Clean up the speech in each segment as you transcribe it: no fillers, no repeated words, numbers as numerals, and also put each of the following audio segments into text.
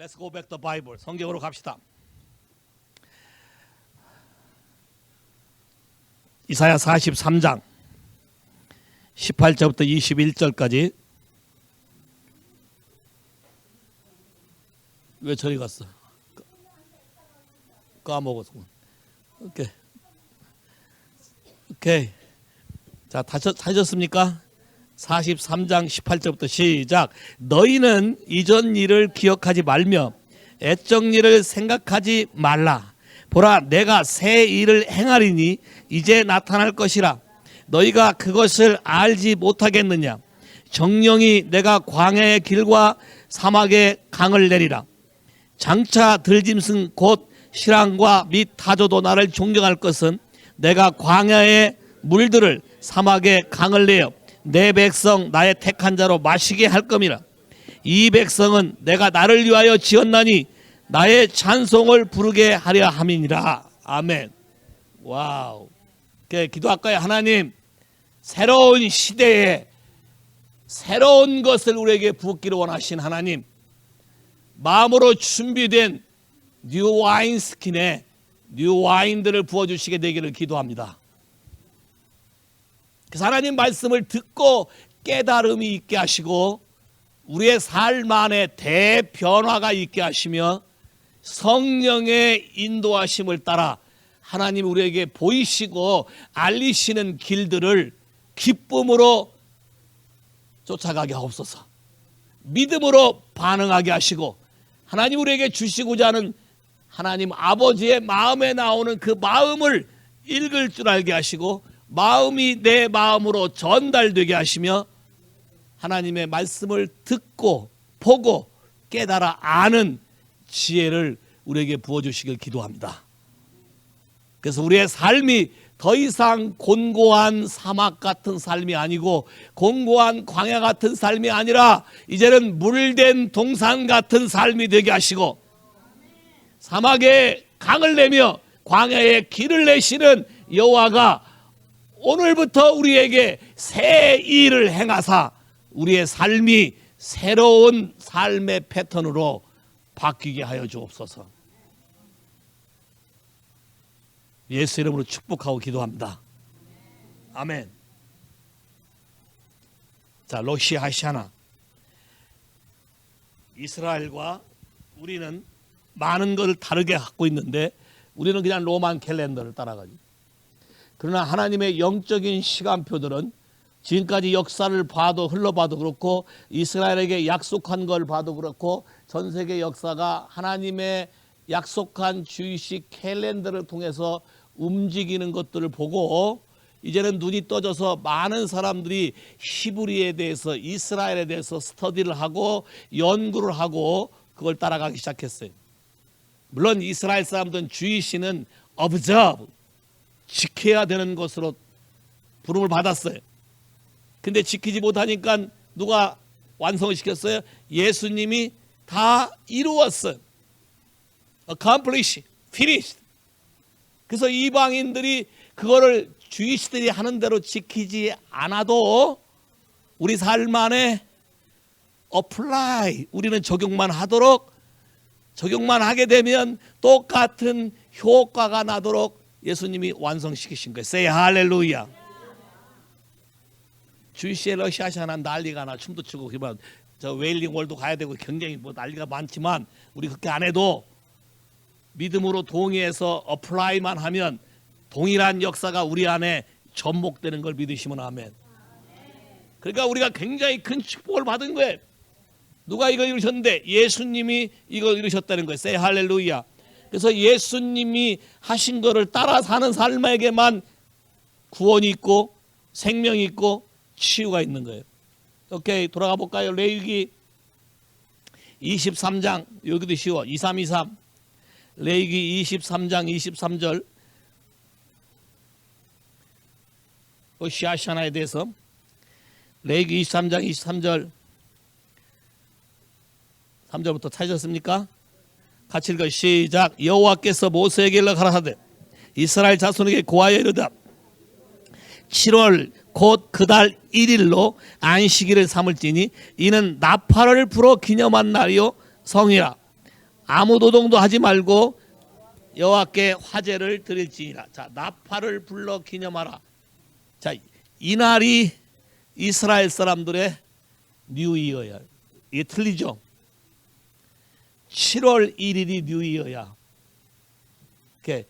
Let's go back to the Bible. 성경으로 갑시다. 이사야 43장 18절부터 21절까지. 왜 저리 갔어? 까먹었어. 오케이. 자, 다셨습니까? 43장 18절부터 시작. 너희는 이전 일을 기억하지 말며 애적 일을 생각하지 말라. 보라, 내가 새 일을 행하리니 이제 나타날 것이라. 너희가 그것을 알지 못하겠느냐? 정령이 내가 광야의 길과 사막의 강을 내리라. 장차 들짐승 곧 실랑과 및 타조도 나를 존경할 것은 내가 광야의 물들을 사막의 강을 내어 내 백성 나의 택한 자로 마시게 할 겁니다. 이 백성은 내가 나를 위하여 지었나니 나의 찬송을 부르게 하려 함이니라. 아멘. 와우. 기도할까요? 하나님, 새로운 시대에 새로운 것을 우리에게 붓기를 원하신 하나님, 마음으로 준비된 뉴 와인 스킨에 뉴 와인들을 부어주시게 되기를 기도합니다. 그래서 하나님 말씀을 듣고 깨달음이 있게 하시고 우리의 삶 안에 대변화가 있게 하시며 성령의 인도하심을 따라 하나님 우리에게 보이시고 알리시는 길들을 기쁨으로 쫓아가게 하옵소서. 믿음으로 반응하게 하시고 하나님 우리에게 주시고자 하는 하나님 아버지의 마음에 나오는 그 마음을 읽을 줄 알게 하시고 마음이 내 마음으로 전달되게 하시며 하나님의 말씀을 듣고 보고 깨달아 아는 지혜를 우리에게 부어주시길 기도합니다. 그래서 우리의 삶이 더 이상 곤고한 사막 같은 삶이 아니고 곤고한 광야 같은 삶이 아니라 이제는 물된 동산 같은 삶이 되게 하시고 사막에 강을 내며 광야에 길을 내시는 여호와가 오늘부터 우리에게 새 일을 행하사 우리의 삶이 새로운 삶의 패턴으로 바뀌게 하여 주옵소서. 예수 이름으로 축복하고 기도합니다. 아멘. 자, 로시 하샤나. 이스라엘과 우리는 많은 것을 다르게 갖고 있는데 우리는 그냥 로만 캘린더를 따라가죠. 그러나 하나님의 영적인 시간표들은 지금까지 역사를 봐도 흘러봐도 그렇고 이스라엘에게 약속한 걸 봐도 그렇고 전 세계 역사가 하나님의 약속한 주의식 캘린더를 통해서 움직이는 것들을 보고 이제는 눈이 떠져서 많은 사람들이 히브리에 대해서 이스라엘에 대해서 스터디를 하고 연구를 하고 그걸 따라가기 시작했어요. 물론 이스라엘 사람들은 주의시는 observe, 지켜야 되는 것으로 부름을 받았어요. 근데 지키지 못하니까 누가 완성을 시켰어요? 예수님이 다 이루었어요. Accomplish, finished. 그래서 이방인들이 그거를 주이시들이 하는 대로 지키지 않아도 우리 삶 안에 apply, 우리는 적용만 하도록 적용만 하게 되면 똑같은 효과가 나도록 예수님이 완성시키신 거예요. Say 할렐루야. 주이시에 러시아시아나 난리가 나 춤도 추고 그만 저 웨일링 월도 가야 되고 굉장히 뭐 난리가 많지만 우리 그렇게 안 해도 믿음으로 동의해서 어플라이만 하면 동일한 역사가 우리 안에 접목되는 걸 믿으시면 아멘. 그러니까 우리가 굉장히 큰 축복을 받은 거예요. 누가 이거 이루셨는데 예수님이 이거 이루셨다는 거예요. Say 할렐루야. 그래서 예수님이 하신 거를 따라 사는 삶에게만 구원이 있고 생명이 있고 치유가 있는 거예요. 오케이, 돌아가 볼까요? 레위기 23장, 여기도 쉬워. 2323. 레위기 23장 23절. 시아샤나에 대해서 레위기 23장 23절 3절부터 찾으셨습니까? 같이 읽어. 시작. 여호와께서 모세에게 연락하라사대 이스라엘 자손에게 고하여 이르다 7월 곧 그달 1일로 안식일을 삼을지니 이는 나팔을 불어 기념한 날이요 성이라. 아무 노동도 하지 말고 여호와께 화제를 드릴지니라. 자, 나팔을 불러 기념하라. 자, 이날이 이스라엘 사람들의 뉴이어야. 이게 틀리죠? 7월 1일이 뉴이어야. 이렇게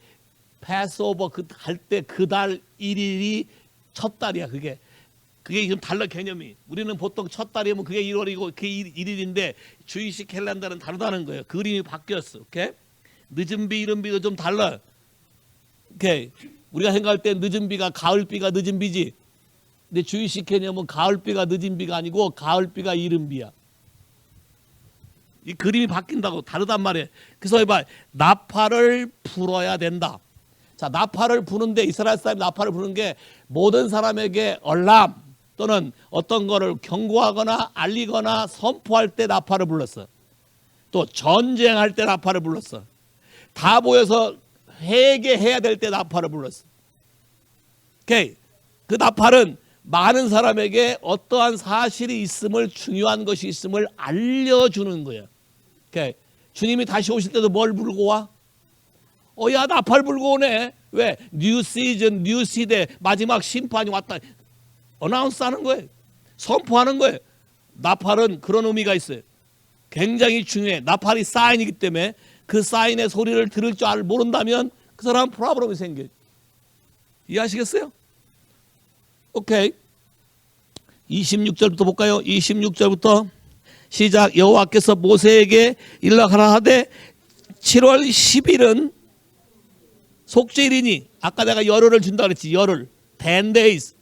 패스오버 할 때 그 달 1일이 첫 달이야. 그게 좀 달라 개념이. 우리는 보통 첫 달이면 그게 1월이고 그게 1일인데 주의식 캘린더는 다르다는 거예요. 그림이 바뀌었어. 오케이? 늦은 비 이른 비도 좀 달라. 오케이? 우리가 생각할 때 늦은 비가 가을 비가 늦은 비지. 근데 주의식 개념은 가을 비가 늦은 비가 아니고 가을 비가 이른 비야. 이 그림이 바뀐다고 다르단 말이에요. 그래서 해봐, 나팔을 불어야 된다. 자, 나팔을 부는데 이스라엘 사람이 나팔을 부는 게 모든 사람에게 얼람 또는 어떤 거를 경고하거나 알리거나 선포할 때 나팔을 불렀어. 또 전쟁할 때 나팔을 불렀어. 다 모여서 회개해야 될 때 나팔을 불렀어. 오케이. 그 나팔은 많은 사람에게 어떠한 사실이 있음을, 중요한 것이 있음을 알려주는 거예요. 오케이. 주님이 다시 오실 때도 뭘 불고 와? 야, 나팔 불고 오네. 왜? 뉴 시즌, 뉴 시대, 마지막 심판이 왔다. 어나운스 하는 거예요. 선포하는 거예요. 나팔은 그런 의미가 있어요. 굉장히 중요해. 나팔이 사인이기 때문에 그 사인의 소리를 들을 줄 모른다면 그 사람은 프로블럼이 생겨요. 이해하시겠어요? 오케이. 26절부터 볼까요? 26절부터 시작. 여호와께서 모세에게 일러가라 하되 7월 10일은 속죄일이니, 아까 내가 열흘을 준다 그랬지. 열흘. 10 days.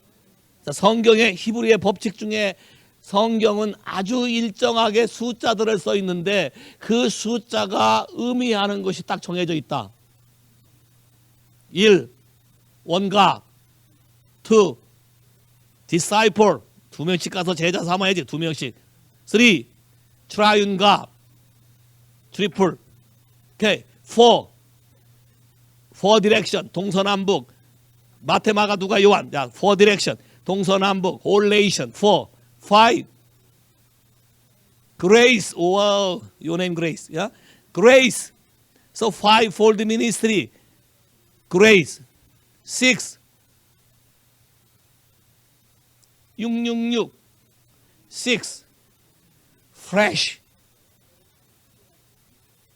성경의 히브리의 법칙 중에 성경은 아주 일정하게 숫자들을 써 있는데 그 숫자가 의미하는 것이 딱 정해져 있다. 1. 원각. 2. disciple. 2명씩 가서 제자 삼아야지. 2명씩. 3. 트라이운각. 트리플. 오케이. 4. for direction. 동서남북. 마테마가 누가 요한. 자, for direction. 동서남북. whole nation. 4. 5. grace. Wow. Your name Grace. Yeah? Grace. So 5-fold ministry. Grace. 6. 666. 6. fresh.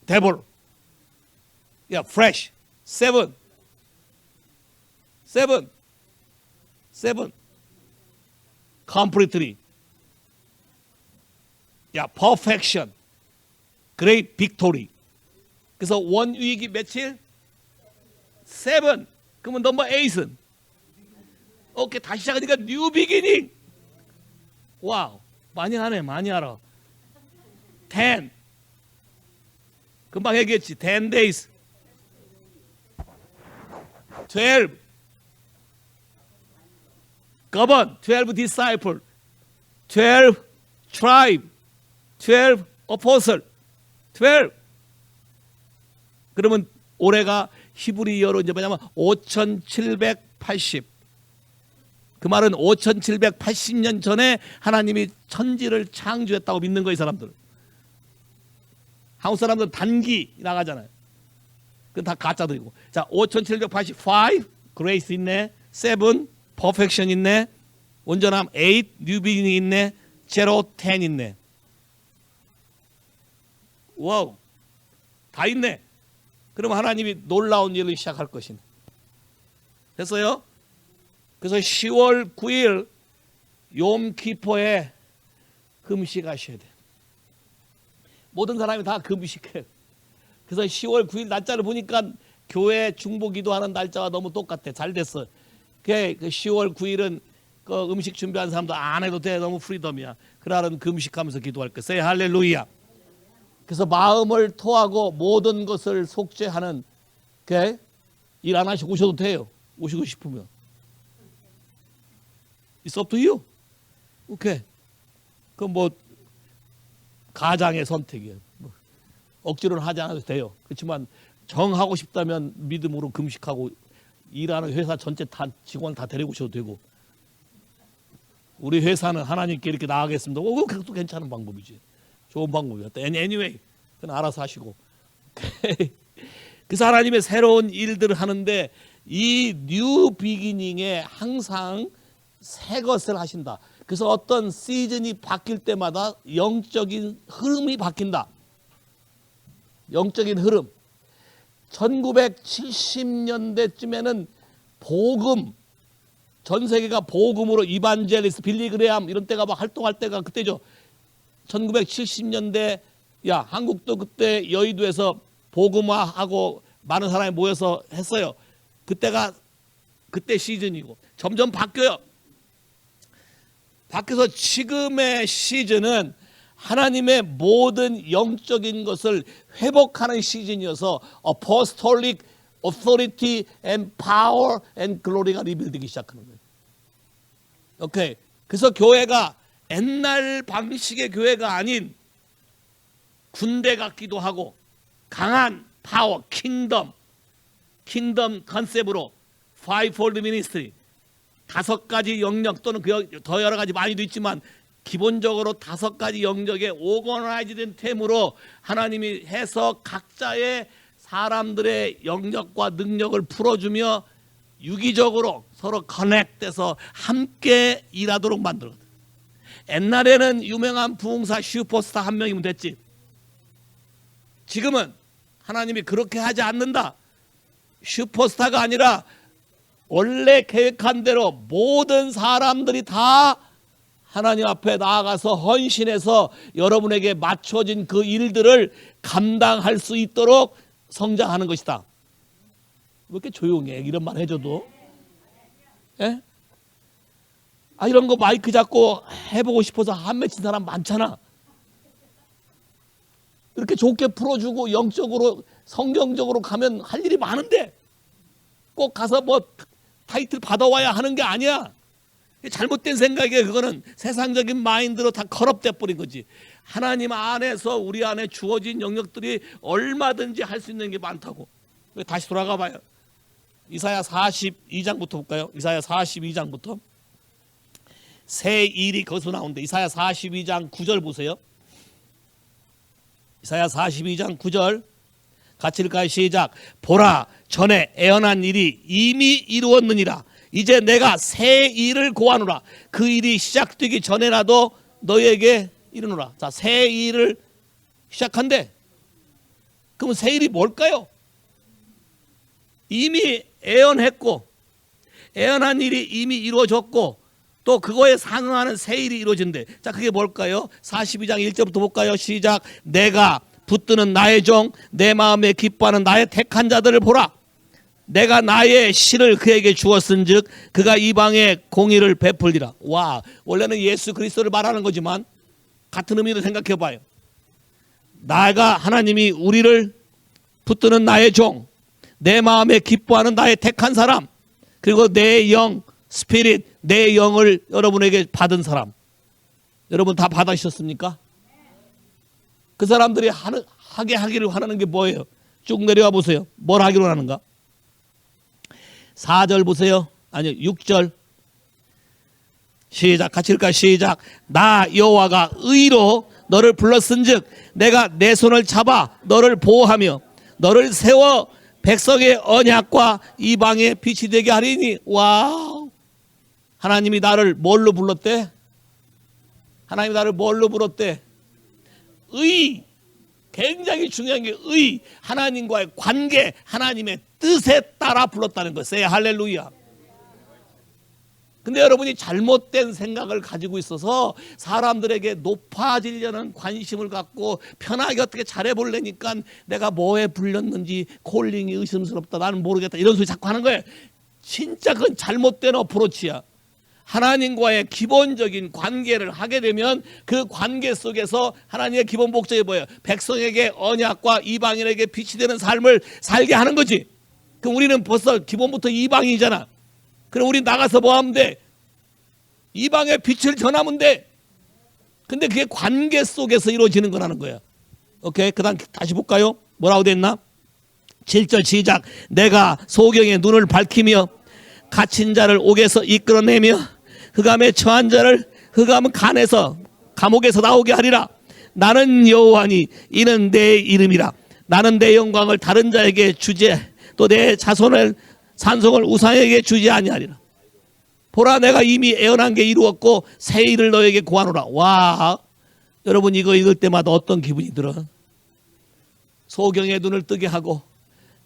devil. Yeah, fresh. 7. 7. 7. completely. Yeah, perfection. great victory. 그래서 원위기 며칠? 7. 그러면 넘버 8은? 오케이, 다시 시작하니까 new beginning. 와우, 많이 하네, 많이 알아. 10. 금방 얘기했지. 10 days. 12. govern. 12 disciple. 12 tribe. 12 apostle. 12. 그러면 올해가 히브리어로 이제 뭐냐면 5780. 그 말은 5780년 전에 하나님이 천지를 창조했다고 믿는 거예요, 이 사람들. 한국 사람들은 단기 나가잖아요. 그건 다 가짜들이고. 자, 5785 grace 있네. 7 perfection 있네. 온전함 8 new beginning 있네. 0 10 있네. 와우, 다 있네. 그럼 하나님이 놀라운 일을 시작할 것이네. 됐어요? 그래서 10월 9일 욤키포에 금식하셔야 돼요. 모든 사람이 다 금식해요. 그래서 10월 9일 날짜를 보니까 교회 중보기도하는 날짜와 너무 똑같아. 잘 됐어. 그 10월 9일은 그 음식 준비한 사람도 안 해도 돼. 너무 프리덤이야. 그날은 금식하면서 기도할 거야. say 할렐루야. 그래서 마음을 토하고 모든 것을 속죄하는 일 안 하시고 오셔도 돼요. 오시고 싶으면. It's up to you. 오케이. 그 뭐 가장의 선택이에요. 억지로는 하지 않아도 돼요. 그렇지만 정하고 싶다면 믿음으로 금식하고 일하는 회사 전체 다 직원 다 데리고 오셔도 되고. 우리 회사는 하나님께 이렇게 나가겠습니다. 그것도 괜찮은 방법이지. 좋은 방법이었다. Anyway, 그건 알아서 하시고. 그래서 하나님의 새로운 일들을 하는데 이 뉴 비기닝에 항상 새 것을 하신다. 그래서 어떤 시즌이 바뀔 때마다 영적인 흐름이 바뀐다. 영적인 흐름. 1970년대쯤에는 복음, 전 세계가 복음으로 이반젤리스, 빌리그레암 이런 때가 막 활동할 때가 그때죠. 1970년대, 야, 한국도 그때 여의도에서 복음화하고 많은 사람이 모여서 했어요. 그때 시즌이고 점점 바뀌어요. 바뀌어서 지금의 시즌은 하나님의 모든 영적인 것을 회복하는 시즌이어서 apostolic authority and power and glory가 리빌되기 시작하는 거예요. 오케이. 그래서 교회가 옛날 방식의 교회가 아닌 군대 같기도 하고 강한 파워, 킹덤 컨셉으로 fivefold ministry 5가지 영역 또는 더 여러 가지 많이도 있지만 기본적으로 5가지 영역의 오거나이즈된 템으로 하나님이 해서 각자의 사람들의 영역과 능력을 풀어주며 유기적으로 서로 커넥돼서 함께 일하도록 만들거든. 옛날에는 유명한 부흥사 슈퍼스타 한 명이면 됐지. 지금은 하나님이 그렇게 하지 않는다. 슈퍼스타가 아니라 원래 계획한 대로 모든 사람들이 다 하나님 앞에 나아가서 헌신해서 여러분에게 맞춰진 그 일들을 감당할 수 있도록 성장하는 것이다. 왜 이렇게 조용해? 이런 말 해줘도. 예? 아, 이런 거 마이크 잡고 해보고 싶어서 한 맺힌 사람 많잖아. 이렇게 좋게 풀어주고 영적으로 성경적으로 가면 할 일이 많은데 꼭 가서 뭐 타이틀 받아와야 하는 게 아니야. 잘못된 생각이에요. 그거는 세상적인 마인드로 다 커럽돼 버린 거지. 하나님 안에서 우리 안에 주어진 영역들이 얼마든지 할 수 있는 게 많다고. 다시 돌아가 봐요. 이사야 42장부터 볼까요? 이사야 42장부터 새 일이 거기서 나오는데 이사야 42장 9절 보세요. 이사야 42장 9절 같이 읽을까요? 시작. 보라, 전에 애언한 일이 이미 이루었느니라. 이제 내가 새 일을 고하노라. 그 일이 시작되기 전에라도 너희에게 이르노라. 자, 새 일을 시작한대. 그럼 새 일이 뭘까요? 이미 애언했고 애언한 일이 이미 이루어졌고 또 그거에 상응하는 새 일이 이루어진대. 자, 그게 뭘까요? 42장 1절부터 볼까요? 시작. 내가 붙드는 나의 종, 내 마음에 기뻐하는 나의 택한 자들을 보라. 내가 나의 실을 그에게 주었은즉 그가 이방에 공의를 베풀리라. 와, 원래는 예수 그리스도를 말하는 거지만 같은 의미로 생각해 봐요. 나가 하나님이 우리를 붙드는 나의 종, 내 마음에 기뻐하는 나의 택한 사람, 그리고 내 영, 스피릿, 내 영을 여러분에게 받은 사람. 여러분 다 받으셨습니까? 그 사람들이 하게 하기를 원하는 게 뭐예요? 쭉 내려와 보세요. 뭘 하기로 하는가? 4절 보세요. 아니요, 6절. 시작. 같이 읽을까요? 시작. 나 여호와가 의로 너를 불렀은즉 내가 내 손을 잡아 너를 보호하며 너를 세워 백성의 언약과 이방의 빛이 되게 하리니. 와우. 하나님이 나를 뭘로 불렀대? 하나님이 나를 뭘로 불렀대? 의. 굉장히 중요한 게 의. 하나님과의 관계, 하나님의 뜻에 따라 불렀다는 것이에요. 할렐루야. 근데 여러분이 잘못된 생각을 가지고 있어서 사람들에게 높아지려는 관심을 갖고 편하게 어떻게 잘해보려니까 내가 뭐에 불렸는지 콜링이 의심스럽다, 나는 모르겠다, 이런 소리 자꾸 하는 거예요. 진짜 그건 잘못된 어프로치야. 하나님과의 기본적인 관계를 하게 되면 그 관계 속에서 하나님의 기본 목적이 뭐예요? 백성에게 언약과 이방인에게 빛이 되는 삶을 살게 하는 거지. 그럼 우리는 벌써 기본부터 이방인이잖아. 그럼 우리 나가서 뭐 하면 돼? 이방의 빛을 전하면 돼. 근데 그게 관계 속에서 이루어지는 거라는 거야. 오케이, 그 다음 다시 볼까요? 뭐라고 됐나? 7절 시작. 내가 소경의 눈을 밝히며 갇힌 자를 옥에서 이끌어내며 흑암에 처한 자를 흑암 간에서 감옥에서 나오게 하리라. 나는 여호와니 이는 내 이름이라. 나는 내 영광을 다른 자에게 주지 또 내 자손을 산성을 우상에게 주지 아니하리라. 보라 내가 이미 애언한 게 이루었고 새 일을 너에게 고하노라. 와, 여러분 이거 읽을 때마다 어떤 기분이 들어? 소경의 눈을 뜨게 하고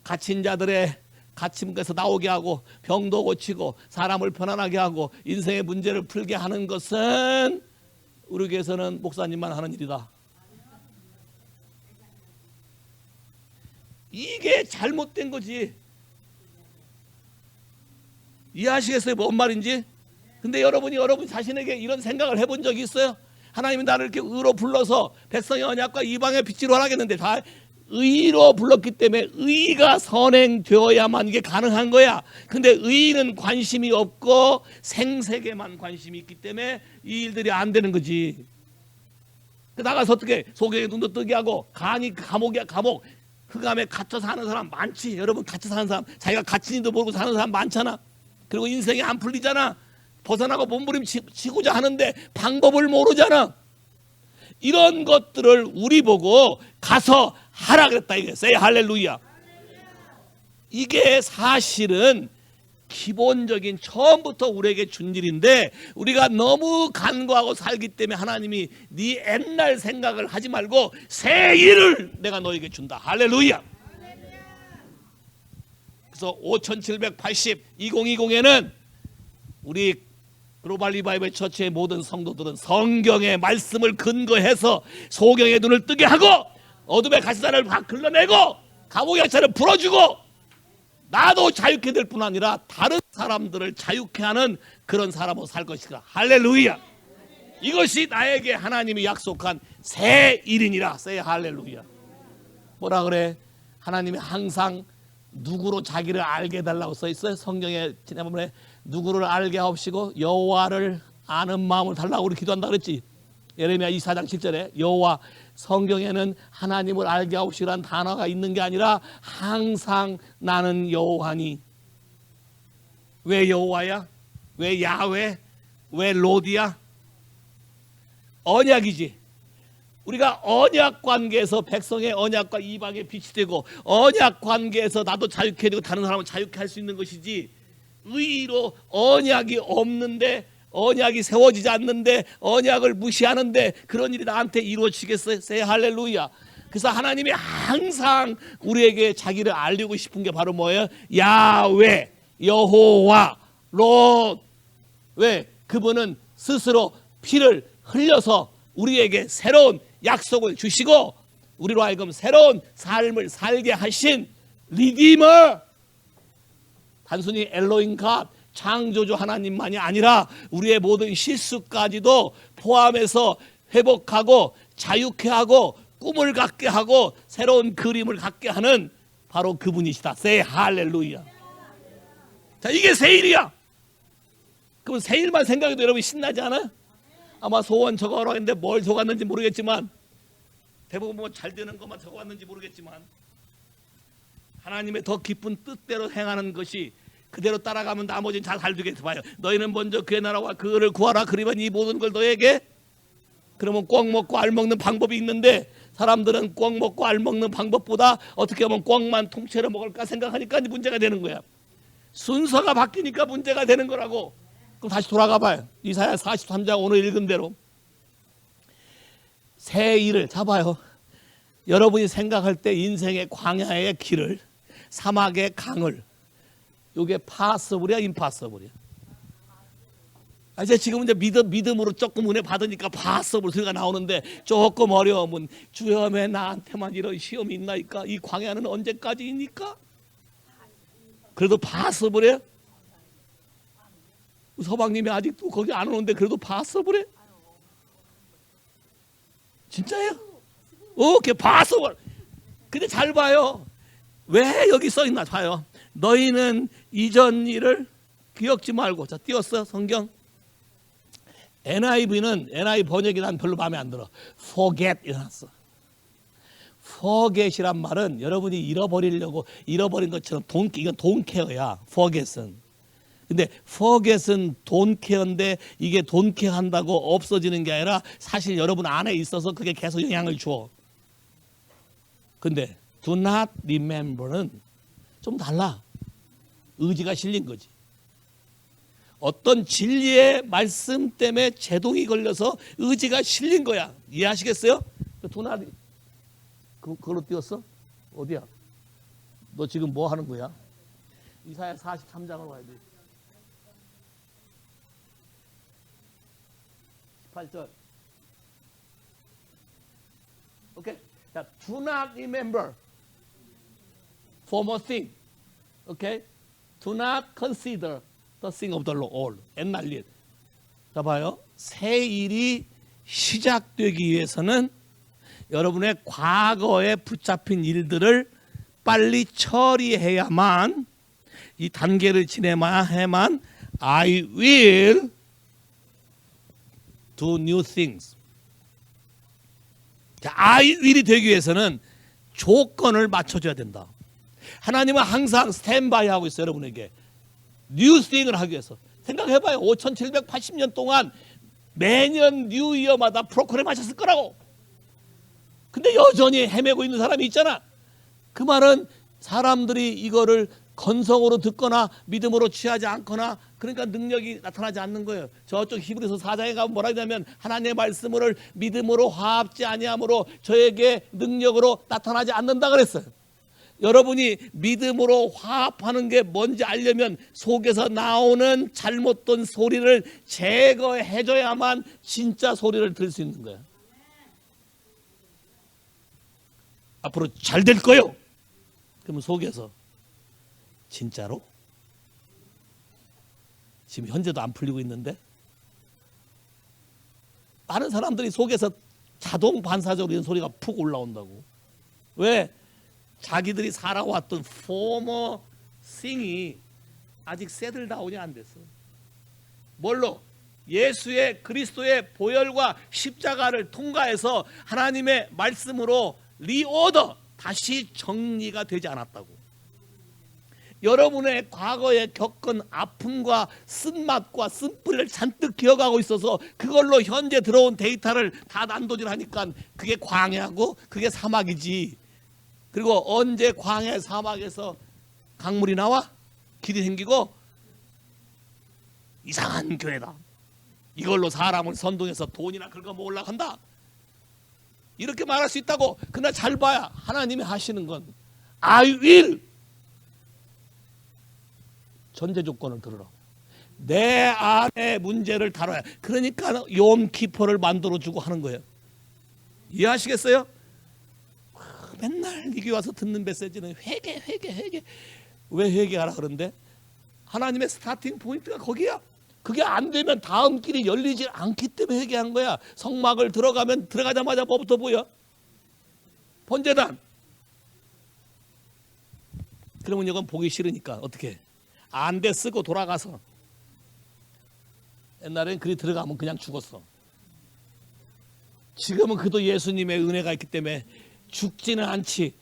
갇힌 자들의 갇힘에서 나오게 하고 병도 고치고 사람을 편안하게 하고 인생의 문제를 풀게 하는 것은 우리 교회에서는 목사님만 하는 일이다. 이게 잘못된 거지. 이해하시겠어요? 뭔 말인지? 근데 여러분 자신에게 이런 생각을 해본 적이 있어요? 하나님이 나를 이렇게 의로 불러서 백성의 언약과 이방의 빛으로 하라겠는데 다 의로 불렀기 때문에 의가 선행되어야만 이게 가능한 거야. 근데 의는 관심이 없고 생색에만 관심이 있기 때문에 이 일들이 안 되는 거지. 나가서 어떻게 소경의 눈도 뜨게 하고 간이 감옥이야 감옥. 흑암에 갇혀 사는 사람 많지. 여러분 갇혀 사는 사람 자기가 갇힌지도 모르고 사는 사람 많잖아. 그리고 인생이 안 풀리잖아. 벗어나고 몸부림치고자 하는데 방법을 모르잖아. 이런 것들을 우리 보고 가서 하라 그랬다 이거예요. 할렐루야. 이게 사실은 기본적인 처음부터 우리에게 준 일인데 우리가 너무 간과하고 살기 때문에 하나님이 네 옛날 생각을 하지 말고 새 일을 내가 너에게 준다. 할렐루야. 그래서 5780 2020에는 우리 글로벌 리바이벌 처치의 모든 성도들은 성경의 말씀을 근거해서 소경의 눈을 뜨게 하고 어둠의 가시사를 걸러내고 감옥의 약사를 풀어주고 나도 자유케 될 뿐 아니라 다른 사람들을 자유케 하는 그런 사람으로 살 것이다. 할렐루야. 이것이 나에게 하나님이 약속한 새 일이니라. 새 할렐루야. 뭐라 그래? 하나님이 항상 누구로 자기를 알게 해달라고 써 있어요. 성경에 지난번에 누구를 알게 하옵시고 여호와를 아는 마음을 달라고 우리 기도한다 그랬지. 예레미야 24장 7절에 여호와, 성경에는 하나님을 알게 하옵시라는 단어가 있는 게 아니라 항상 나는 여호와니. 왜 여호와야? 왜 야훼? 왜 로디야? 언약이지. 우리가 언약 관계에서 백성의 언약과 이방의 빛이 되고 언약 관계에서 나도 자유케 되고 다른 사람을 자유케 할 수 있는 것이지, 의로 언약이 없는데 언약이 세워지지 않는데 언약을 무시하는데 그런 일이 나한테 이루어지겠어요? 세 할렐루야. 그래서 하나님이 항상 우리에게 자기를 알리고 싶은 게 바로 뭐예요? 야훼, 여호와, 롯. 왜? 그분은 스스로 피를 흘려서 우리에게 새로운 약속을 주시고 우리로 하여금 새로운 삶을 살게 하신 리디머. 단순히 엘로힘 갓, 창조주 하나님만이 아니라 우리의 모든 실수까지도 포함해서 회복하고 자유케 하고 꿈을 갖게 하고 새로운 그림을 갖게 하는 바로 그분이시다. 세 할렐루야. 자, 이게 세일이야. 그럼 세일만 생각해도 여러분 신나지 않아요? 아마 소원 적어라 했는데 뭘 적었는지 모르겠지만 대부분 뭐 잘 되는 것만 적어왔는지 모르겠지만 하나님의 더 깊은 뜻대로 행하는 것이 그대로 따라가면 나머지는 잘 되겠어. 봐요. 너희는 먼저 그의 나라와 그를 구하라. 그러면 이 모든 걸 너에게. 그러면 꿩 먹고 알 먹는 방법이 있는데 사람들은 꿩 먹고 알 먹는 방법보다 어떻게 하면 꿩만 통째로 먹을까 생각하니까 문제가 되는 거야. 순서가 바뀌니까 문제가 되는 거라고. 그럼 다시 돌아가 봐요. 이사야 43장 오늘 읽은 대로 새 일을 잡아요. 여러분이 생각할 때 인생의 광야의 길을, 사막의 강을, 이게 파서블이야 임파서블이야? 이제 지금 이제 믿음으로 조금 은혜 받으니까 파서블 소리가 나오는데 조금 어려우면 주여 왜 나한테만 이런 시험이 있나이까? 이 광야는 언제까지입니까? 그래도 파서블이에요? 서방님이 아직도 거기 안 오는데 그래도 파서블이에요? 진짜예요? 오케이, 파서블. 근데 잘 봐요. 왜 여기 써 있나 봐요. 너희는 이전 일을 기억지 말고. 자, 띄웠어 성경. NIV는 NIV 번역이 난 별로 마음에 안 들어. forget 이랬어. forget이란 말은 여러분이 잃어버리려고 잃어버린 것처럼 이건 don't care야. forget은. 근데 forget은 don't care인데 이게 don't care 한다고 없어지는 게 아니라 사실 여러분 안에 있어서 그게 계속 영향을 줘. 근데 do not remember는 좀 달라. 의지가 실린 거지. 어떤 진리의 말씀 때문에 제동이 걸려서 의지가 실린 거야. 이해하시겠어요? do not 그걸로 띄웠어? 어디야? 너 지금 뭐 하는 거야? 이사야 43장을 와야 돼. 18절. 오케이. 자, do not remember former thing. 오케이. Do not consider the thing of the Lord. 옛날 일. 자, 봐요. 새 일이 시작되기 위해서는 여러분의 과거에 붙잡힌 일들을 빨리 처리해야만, 이 단계를 지내야만 I will do new things. 자, I will이 되기 위해서는 조건을 맞춰줘야 된다. 하나님은 항상 스탠바이 하고 있어요. 여러분에게 뉴 thing을 하기 위해서. 생각해봐요. 5780년 동안 매년 뉴 이어마다 프로그램 하셨을 거라고. 근데 여전히 헤매고 있는 사람이 있잖아. 그 말은 사람들이 이거를 건성으로 듣거나 믿음으로 취하지 않거나, 그러니까 능력이 나타나지 않는 거예요. 저쪽 히브리서 4장에 가면 뭐라 하냐면 하나님의 말씀을 믿음으로 화합지 아니함으로 저에게 능력으로 나타나지 않는다 그랬어요. 여러분이 믿음으로 화합하는 게 뭔지 알려면 속에서 나오는 잘못된 소리를 제거해줘야만 진짜 소리를 들을 수 있는 거예요. 앞으로 잘 될 거예요. 그러면 속에서 진짜로? 지금 현재도 안 풀리고 있는데? 많은 사람들이 속에서 자동 반사적으로 이런 소리가 푹 올라온다고. 왜? 자기들이 살아왔던 former thing이 아직 세틀다운이 안 됐어. 뭘로? 예수의 그리스도의 보혈과 십자가를 통과해서 하나님의 말씀으로 리오더, 다시 정리가 되지 않았다고. 여러분의 과거에 겪은 아픔과 쓴맛과 쓴뿌리를 잔뜩 기억하고 있어서 그걸로 현재 들어온 데이터를 다 난도질하니까 그게 광야고 그게 사막이지. 그리고 언제 광야 사막에서 강물이 나와? 길이 생기고 이상한 교회다. 이걸로 사람을 선동해서 돈이나 긁어 먹으려고 한다. 이렇게 말할 수 있다고. 그러나 잘 봐야 하나님이 하시는 건 I will. 전제 조건을 들으라고. 내 안의 문제를 다뤄야. 그러니까 욤키퍼를 만들어주고 하는 거예요. 이해하시겠어요? 맨날 이 교회 와서 듣는 메시지는 회개. 왜 회개하라 그러는데? 하나님의 스타팅 포인트가 거기야. 그게 안 되면 다음 길이 열리지 않기 때문에 회개한 거야. 성막을 들어가면 들어가자마자 뭐부터 보여? 번제단. 그러면 이건 보기 싫으니까 어떻게 해? 안 돼 쓰고 돌아가서. 옛날엔 그리 들어가면 그냥 죽었어. 지금은 그도 예수님의 은혜가 있기 때문에 죽지는 않지.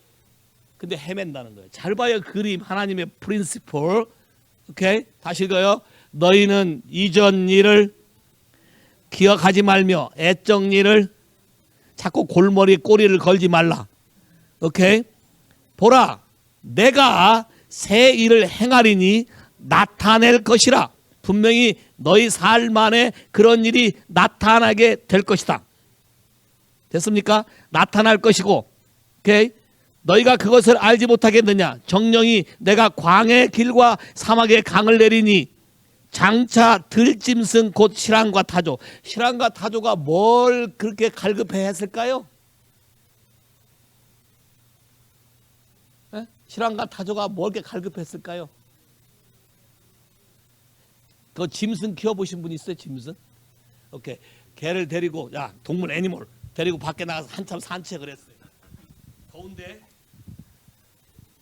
근데 헤맨다는 거예요. 잘 봐요. 그림 하나님의 프린시플. 오케이? 다시 읽어요. 너희는 이전 일을 기억하지 말며 애적 일을 자꾸 골머리 꼬리를 걸지 말라. 오케이? 보라, 내가 새 일을 행하리니 나타낼 것이라. 분명히 너희 삶 안에 그런 일이 나타나게 될 것이다. 됐습니까? 나타날 것이고, 오케이? 너희가 그것을 알지 못하겠느냐? 정령이 내가 광야의 길과 사막의 강을 내리니 장차 들짐승 곧 실랑과 타조. 실랑과 타조가 뭘 그렇게 갈급해 했을까요? 실랑과 타조가 뭘 그렇게 갈급했을까요? 그 짐승 키워보신 분 있어요? 짐승? 오케이. 개를 데리고, 야, 동물 애니멀 데리고 밖에 나가서 한참 산책을 했어요. 더운데.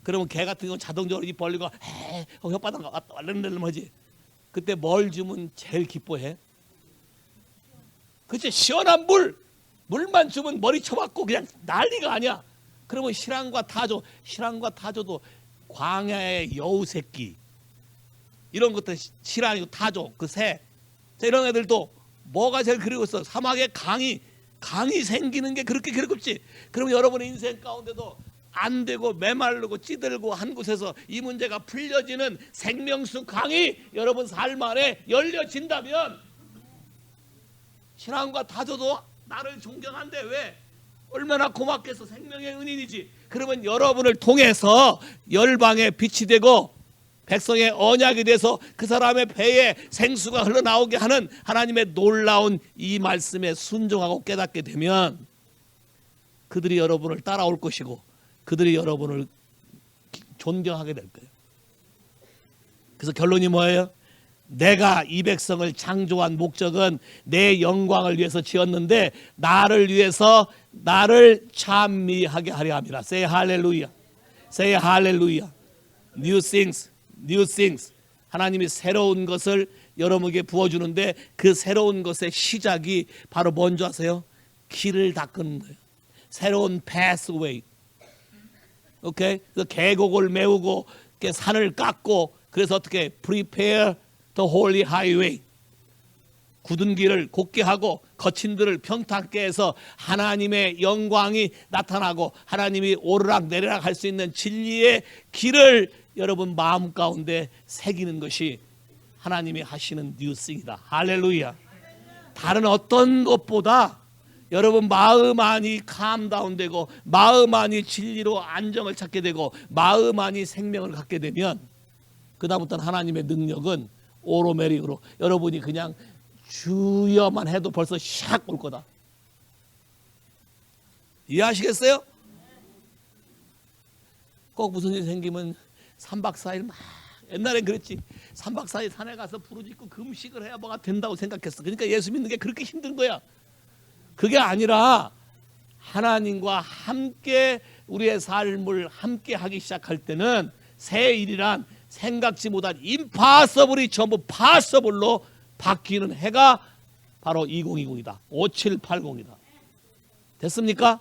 그러면 개 같은 경우는 자동적으로 입 벌리고 혓바닥 왔다 렐렘렐렘 하지. 그때 뭘 주면 제일 기뻐해? 그치? 시원한 물만 주면 머리 쳐박고 그냥 난리가 아니야. 그러면 실랑과 타조도 광야의 여우 새끼, 이런 것들 실랑이고 타조, 그 새, 이런 애들도 뭐가 제일 그리웠어? 사막에 강이 생기는 게 그렇게 그립지. 그러면 여러분의 인생 가운데도 안 되고 메마르고 찌들고 한 곳에서 이 문제가 풀려지는 생명수 강이 여러분 삶 안에 열려진다면 신앙과 다져도 나를 존경한대. 왜? 얼마나 고맙겠어. 생명의 은인이지. 그러면 여러분을 통해서 열방의 빛이 되고 백성의 언약이 돼서 그 사람의 배에 생수가 흘러나오게 하는 하나님의 놀라운 이 말씀에 순종하고 깨닫게 되면 그들이 여러분을 따라올 것이고 그들이 여러분을 존경하게 될 거예요. 그래서 결론이 뭐예요? 내가 이 백성을 창조한 목적은 내 영광을 위해서 지었는데 나를 위해서 나를 찬미하게 하려 함이라. Say hallelujah. Say hallelujah. New things, new things. 하나님이 새로운 것을 여러분에게 부어주는데 그 새로운 것의 시작이 바로 뭔지 아세요? 길을 닦는 거예요. 새로운 pathway. 오케이? 그래서 계곡을 메우고 산을 깎고 그래서 어떻게 prepare the holy highway. 굳은 길을 곧게 하고 거친 들을 평탄케 해서 하나님의 영광이 나타나고 하나님이 오르락 내리락 할 수 있는 진리의 길을 여러분 마음 가운데 새기는 것이 하나님이 하시는 뉴스이다. 할렐루야. 다른 어떤 것보다 여러분 마음 안이 캄다운되고 마음 안이 진리로 안정을 찾게 되고 마음 안이 생명을 갖게 되면 그 다음부터는 하나님의 능력은 오로메릭으로 여러분이 그냥 주여만 해도 벌써 샥 올 거다. 이해하시겠어요? 꼭 무슨 일이 생기면 3박 4일 막 옛날엔 그랬지. 3박 4일 산에 가서 부르짖고 금식을 해야 뭐가 된다고 생각했어. 그러니까 예수 믿는 게 그렇게 힘든 거야. 그게 아니라 하나님과 함께 우리의 삶을 함께 하기 시작할 때는 새 일이란 생각지 못한 임파서블이 전부 파서블로 바뀌는 해가 바로 2020이다. 5780이다. 됐습니까?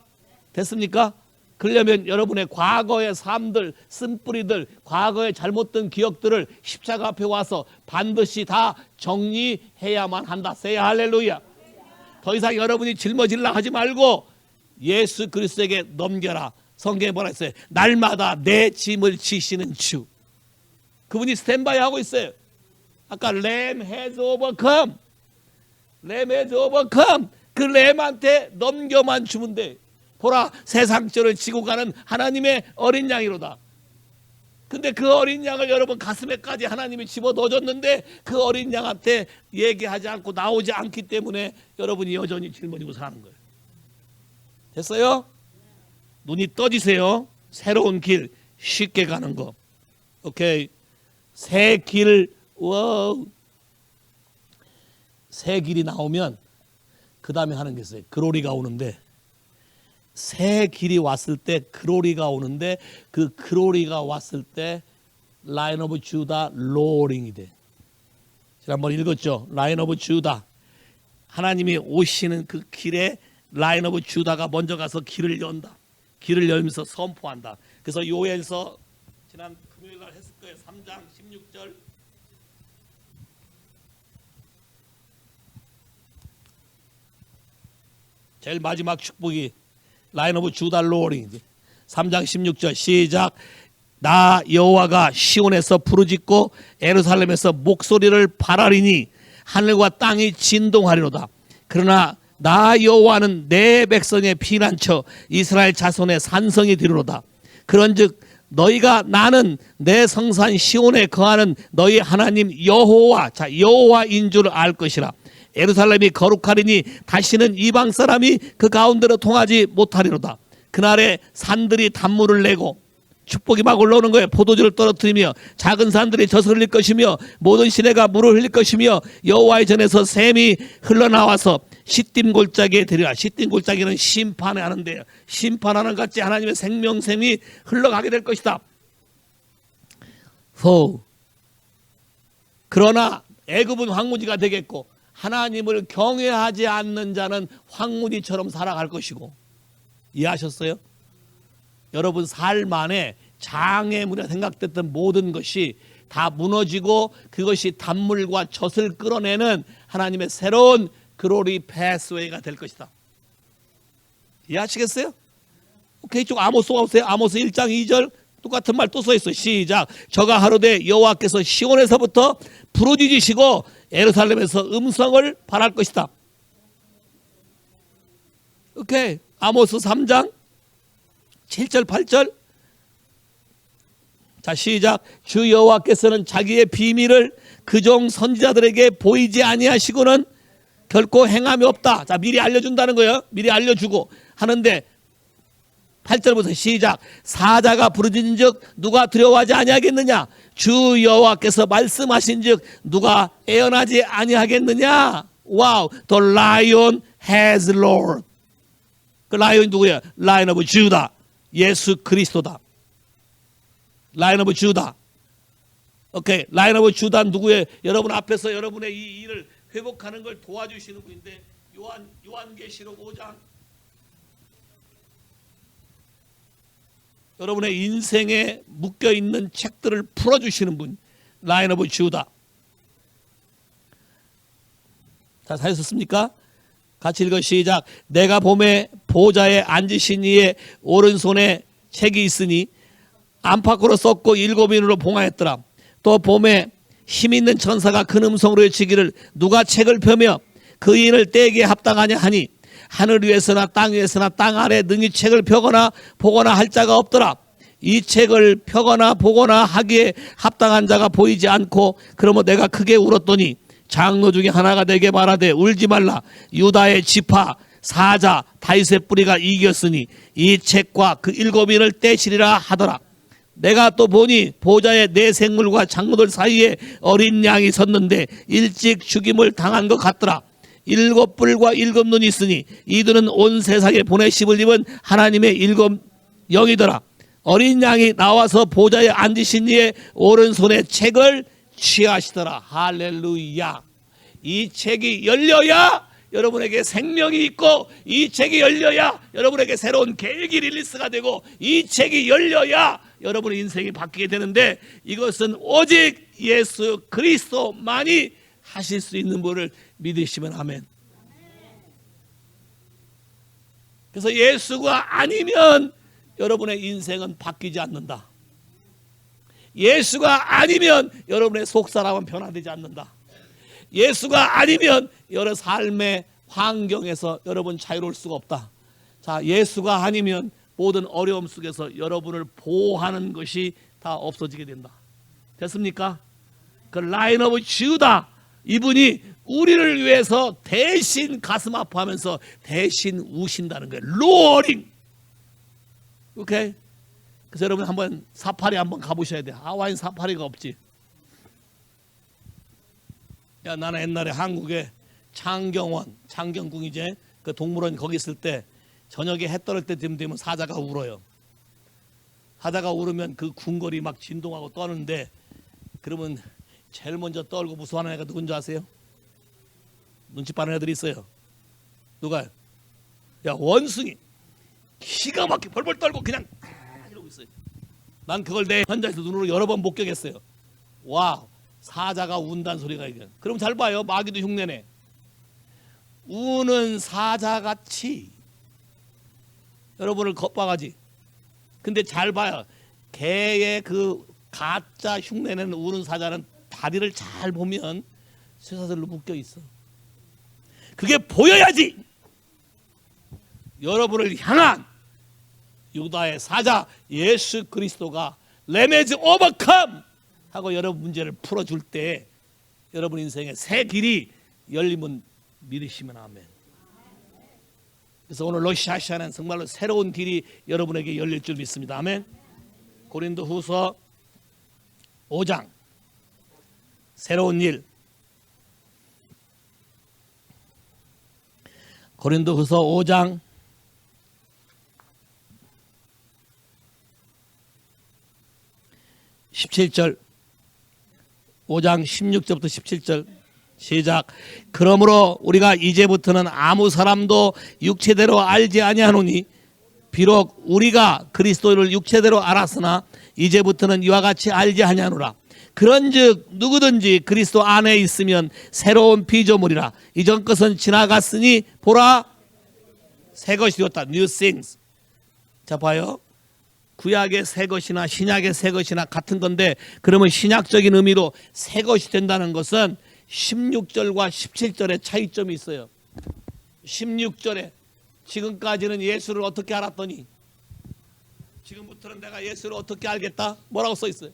됐습니까? 그러려면 여러분의 과거의 삶들, 쓴뿌리들, 과거의 잘못된 기억들을 십자가 앞에 와서 반드시 다 정리해야만 한다. Say 할렐루야. 더 이상 여러분이 짊어질라 하지 말고 예수 그리스도에게 넘겨라. 성경에 뭐라 했어요? 날마다 내 짐을 지시는 주. 그분이 스탠바이 하고 있어요. 아까 램 has overcome. 램 has overcome. 그 램한테 넘겨만 주면 돼. 보라, 세상죄를 지고 가는 하나님의 어린 양이로다. 근데 그 어린 양을 여러분 가슴에까지 하나님이 집어넣어줬는데 그 어린 양한테 얘기하지 않고 나오지 않기 때문에 여러분이 여전히 짊어지고 사는 거예요. 됐어요? 눈이 떠지세요. 새로운 길, 쉽게 가는 거. 오케이. 새 길, 와우. 새 길이 나오면 그 다음에 하는 게 있어요. 그로리가 오는데 새 길이 왔을 때 그로리가 오는데 그 그로리가 왔을 때 라인 오브 주다 로링이 돼. 제가 한번 읽었죠. 라인 오브 주다. 하나님이 오시는 그 길에 라인 오브 주다가 먼저 가서 길을 연다. 길을 열면서 선포한다. 그래서 요엘서 지난 금요일 날 했을 거예요. 3장 16절. 제일 마지막 축복이 라인 오브 주다 로링. 3장 16절 시작. 나 여호와가 시온에서 부르짖고 예루살렘에서 목소리를 발하리니 하늘과 땅이 진동하리로다. 그러나 나 여호와는 내 백성의 피난처 이스라엘 자손의 산성이 되리로다. 그런즉 너희가 나는 내 성산 시온에 거하는 너희 하나님 여호와, 자 여호와인 줄 알 것이라. 예루살렘이 거룩하리니 다시는 이방 사람이 그 가운데로 통하지 못하리로다. 그날에 산들이 단물을 내고 축복이 막 올라오는 거예요. 포도주를 떨어뜨리며 작은 산들이 젖을 흘릴 것이며 모든 시내가 물을 흘릴 것이며 여호와의 전에서 샘이 흘러나와서 시딤 골짜기에 되리라. 시딤 골짜기는 심판을 하는데요. 심판하는 같이 하나님의 생명샘이 흘러가게 될 것이다. 그러나 애굽은 황무지가 되겠고 하나님을 경외하지 않는 자는 황무지처럼 살아갈 것이고. 이해하셨어요? 여러분 삶 안에 장애물이라 생각됐던 모든 것이 다 무너지고 그것이 단물과 젖을 끌어내는 하나님의 새로운 글로리 패스웨이가 될 것이다. 이해하시겠어요? 오케이, 쭉 아모스가 오세요. 아모스 1장 2절 똑같은 말 또 써 있어. 시작. 저가 하루되 여호와께서 시온에서부터 부르짖으시고 예루살렘에서 음성을 발할 것이다. 오케이. 아모스 3장 7절 8절. 자, 시작. 주 여호와께서는 자기의 비밀을 그종 선지자들에게 보이지 아니하시고는 결코 행함이 없다. 자, 미리 알려준다는 거예요. 미리 알려주고 하는데 8절부터 시작. 사자가 부르짖은즉 누가 두려워하지 아니하겠느냐? 주 여호와께서 말씀하신즉 누가 애언하지 아니하겠느냐? 와우. The lion has roared. 그 라이온이 누구야? 라이언 오브 주다. 예수 그리스도다. 라이언 오브 주다. 오케이. 라이언 오브 주다 누구예요? 여러분 앞에서 여러분의 이 일을 회복하는 걸 도와주시는 분인데 요한계시록 5장 여러분의 인생에 묶여있는 책들을 풀어주시는 분, 라이언 오브 주다. 자, 사셨습니까? 같이 읽어 시작. 내가 봄에 보좌에 앉으신 이의 오른손에 책이 있으니 안팎으로 썼고 7인으로 봉하였더라. 또 봄에 힘있는 천사가 큰 음성으로 외치기를 누가 책을 펴며 그 인을 떼기에 합당하냐 하니 하늘 위에서나 땅 위에서나 땅 아래 능히 책을 펴거나 보거나 할 자가 없더라. 이 책을 펴거나 보거나 하기에 합당한 자가 보이지 않고 그러므로 내가 크게 울었더니 장로 중에 하나가 내게 말하되 울지 말라. 유다의 지파 사자 다윗의 뿌리가 이겼으니 이 책과 그 7인을 떼시리라 하더라. 내가 또 보니 보좌에 네 생물과 장로들 사이에 어린 양이 섰는데 일찍 죽임을 당한 것 같더라. 7뿔과 7눈이 있으니 이들은 온 세상에 보내심을 입은 하나님의 7 영이더라. 어린 양이 나와서 보좌에 앉으신 이의 오른손에 책을 취하시더라. 할렐루야. 이 책이 열려야 여러분에게 생명이 있고 이 책이 열려야 여러분에게 새로운 계획이 릴리스가 되고 이 책이 열려야 여러분의 인생이 바뀌게 되는데 이것은 오직 예수 그리스도만이 하실 수 있는 분을 믿으시면 아멘. 그래서 예수가 아니면 여러분의 인생은 바뀌지 않는다. 예수가 아니면 여러분의 속사람은 변화되지 않는다. 예수가 아니면 여러 삶의 환경에서 여러분 자유로울 수가 없다. 자, 예수가 아니면 모든 어려움 속에서 여러분을 보호하는 것이 다 없어지게 된다. 됐습니까? 그 라이언 오브 주다 이분이 우리를 위해서 대신 가슴 아파하면서 대신 우신다는 거예요. 로어링. 오케이? 그래서 여러분 한번 사파리 한번 가보셔야 돼. 하와이는 사파리가 없지. 야, 나는 옛날에 한국에 창경궁이제 그 동물원 거기 있을 때 저녁에 해 떨을 때쯤 되면 사자가 울어요. 사자가 울으면 그 궁궐이 막 진동하고 떠는데 그러면 제일 먼저 떨고 무서워하는 애가 누군지 아세요? 눈치 빠른 애들이 있어요. 누가요? 야, 원숭이. 기가 막히게 벌벌 떨고 그냥 이러고 있어요. 난 그걸 내 현장에서 눈으로 여러 번 목격했어요. 와, 사자가 운다는 소리가 이게. 그럼 잘 봐요. 마귀도 흉내내. 우는 사자같이 여러분을 겁박하지. 근데 잘 봐요. 개의 그 가짜 흉내내는 우는 사자는 다리를 잘 보면 쇠사슬로 묶여 있어. 그게 보여야지 여러분을 향한 유다의 사자 예수 그리스도가 레메즈 오버컴 하고 여러분 문제를 풀어줄 때 여러분 인생의 새 길이 열리면 믿으시면 아멘. 그래서 오늘 러시아시아는 정말로 새로운 길이 여러분에게 열릴 줄 믿습니다. 아멘. 고린도후서 5장 새로운 일. 고린도후서 5장 17절 5장 16절부터 17절 시작. 그러므로 우리가 이제부터는 아무 사람도 육체대로 알지 아니하노니 비록 우리가 그리스도를 육체대로 알았으나 이제부터는 이와 같이 알지 아니하노라. 그런즉 누구든지 그리스도 안에 있으면 새로운 피조물이라. 이전 것은 지나갔으니 보라 새 것이 되었다. New things. 자 봐요. 구약의 새 것이나 신약의 새 것이나 같은 건데, 그러면 신약적인 의미로 새 것이 된다는 것은 16절과 17절의 차이점이 있어요. 16절에 지금까지는 예수를 어떻게 알았더니 지금부터는 내가 예수를 어떻게 알겠다? 뭐라고 써 있어요?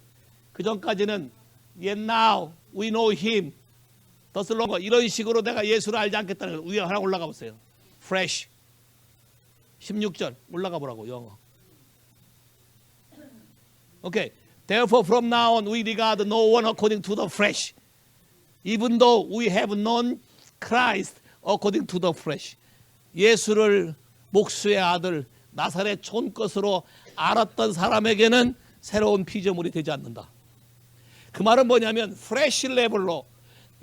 그 전까지는 Yet now we know him thus longer, 이런 식으로 내가 예수를 알지 않겠다는 거예요. 위에 하나 올라가 보세요. Fresh 16절 올라가 보라고, 영어. Okay. Therefore from now on we regard no one according to the flesh, even though we have known Christ according to the flesh. 예수를 목수의 아들 나사렛 촌 것으로 알았던 사람에게는 새로운 피조물이 되지 않는다. 그 말은 뭐냐면 프레시 레벨로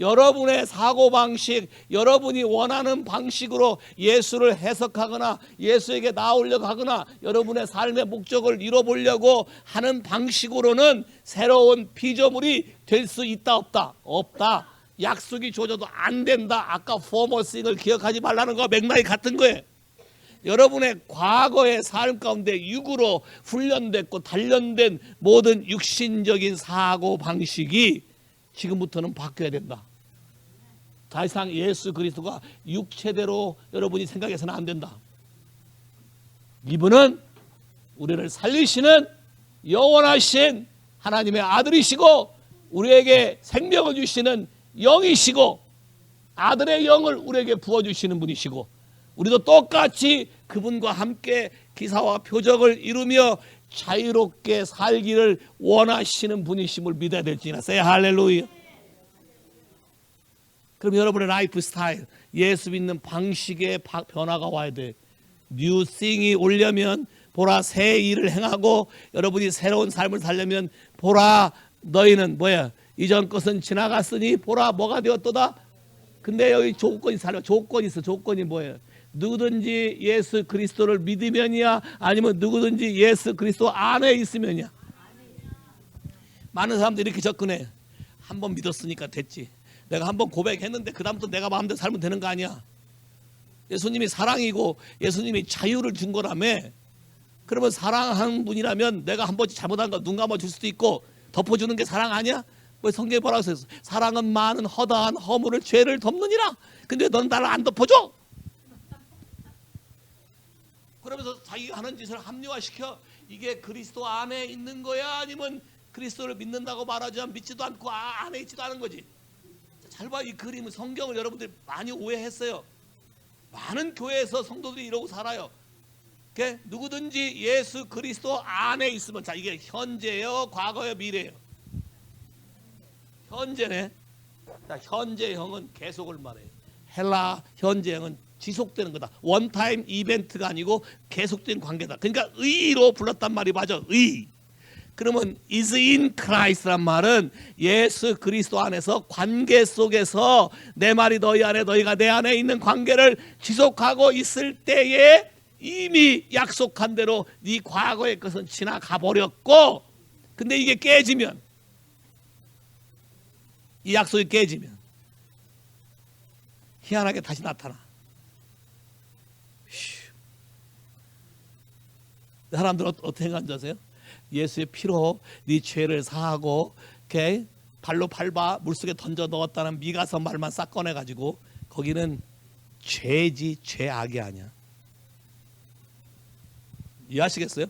여러분의 사고방식, 여러분이 원하는 방식으로 예수를 해석하거나 예수에게 나오려고 하거나 여러분의 삶의 목적을 이뤄보려고 하는 방식으로는 새로운 피조물이 될 수 있다 없다? 없다. 약속이 주어져도 안 된다. 아까 포머싱을 기억하지 말라는 거 맥락이 같은 거예요. 여러분의 과거의 삶 가운데 육으로 훈련됐고 단련된 모든 육신적인 사고 방식이 지금부터는 바뀌어야 된다. 더 이상 예수 그리스도가 육체대로 여러분이 생각해서는 안 된다. 이분은 우리를 살리시는 영원하신 하나님의 아들이시고 우리에게 생명을 주시는 영이시고 아들의 영을 우리에게 부어주시는 분이시고 우리도 똑같이 그분과 함께 기사와 표적을 이루며 자유롭게 살기를 원하시는 분이심을 믿어야 될지나. say 할렐루야. 그럼 여러분의 라이프 스타일, 예수 믿는 방식의 변화가 와야 돼. 뉴 싱이 오려면 보라 새 일을 행하고, 여러분이 새로운 삶을 살려면 보라 너희는 뭐야? 이전 것은 지나갔으니 보라 뭐가 되었도다. 근데 여기 조건이 살려. 조건이 있어. 조건이 뭐예요? 누구든지 예수 그리스도를 믿으면이야, 아니면 누구든지 예수 그리스도 안에 있으면이야. 많은 사람들이 이렇게 접근해. 한번 믿었으니까 됐지. 내가 한번 고백했는데 그 다음부터 내가 마음대로 살면 되는 거 아니야. 예수님이 사랑이고 예수님이 자유를 준 거라며. 그러면 사랑하는 분이라면 내가 한 번씩 잘못한 거 눈 감아 줄 수도 있고 덮어주는 게 사랑 아니야? 왜 성경에 뭐라고 했어? 사랑은 많은 허다한 허물을 죄를 덮느니라. 근데 넌 나를 안 덮어줘. 그러면서 자기가 하는 짓을 합리화시켜. 이게 그리스도 안에 있는 거야? 아니면 그리스도를 믿는다고 말하지만 믿지도 않고 안에 있지도 않은 거지. 잘 봐, 이 그림은 성경을 여러분들이 많이 오해했어요. 많은 교회에서 성도들이 이러고 살아요. 그게 누구든지 예수 그리스도 안에 있으면, 자 이게 현재요, 과거요, 미래요. 현재네. 자, 현재형은 계속을 말해요. 헬라 현재형은 지속되는 거다. 원타임 이벤트가 아니고 계속된 관계다. 그러니까 의로 불렀단 말이 맞아. 의. 그러면 is in Christ란 말은 예수 그리스도 안에서 관계 속에서 내 말이 너희 안에 너희가 내 안에 있는 관계를 지속하고 있을 때에 이미 약속한 대로 네 과거의 것은 지나가 버렸고, 근데 이게 깨지면, 이 약속이 깨지면 희한하게 다시 나타나. 사람들은 어떻게 생각하는지 아세요? 예수의 피로 네 죄를 사하고 이렇게 발로 밟아 물속에 던져 넣었다는 미가서 말만 싹 꺼내가지고, 거기는 죄지 죄악이 아니야. 이해하시겠어요?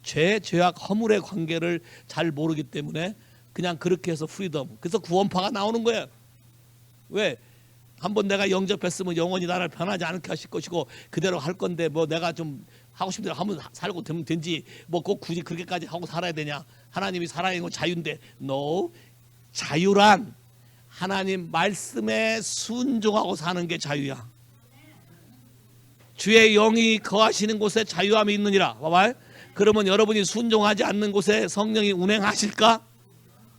죄, 죄악, 허물의 관계를 잘 모르기 때문에 그냥 그렇게 해서 프리덤. 그래서 구원파가 나오는 거예요. 왜? 한번 내가 영접했으면 영원히 나를 변하지 않게 하실 것이고 그대로 할 건데 뭐 내가 좀 하고 싶은 대로 하면 살고 되면 된지 뭐 꼭 굳이 그렇게까지 하고 살아야 되냐. 하나님이 사랑인 건 자유인데. No. 자유란 하나님 말씀에 순종하고 사는 게 자유야. 주의 영이 거하시는 곳에 자유함이 있느니라. 봐봐요. 그러면 여러분이 순종하지 않는 곳에 성령이 운행하실까?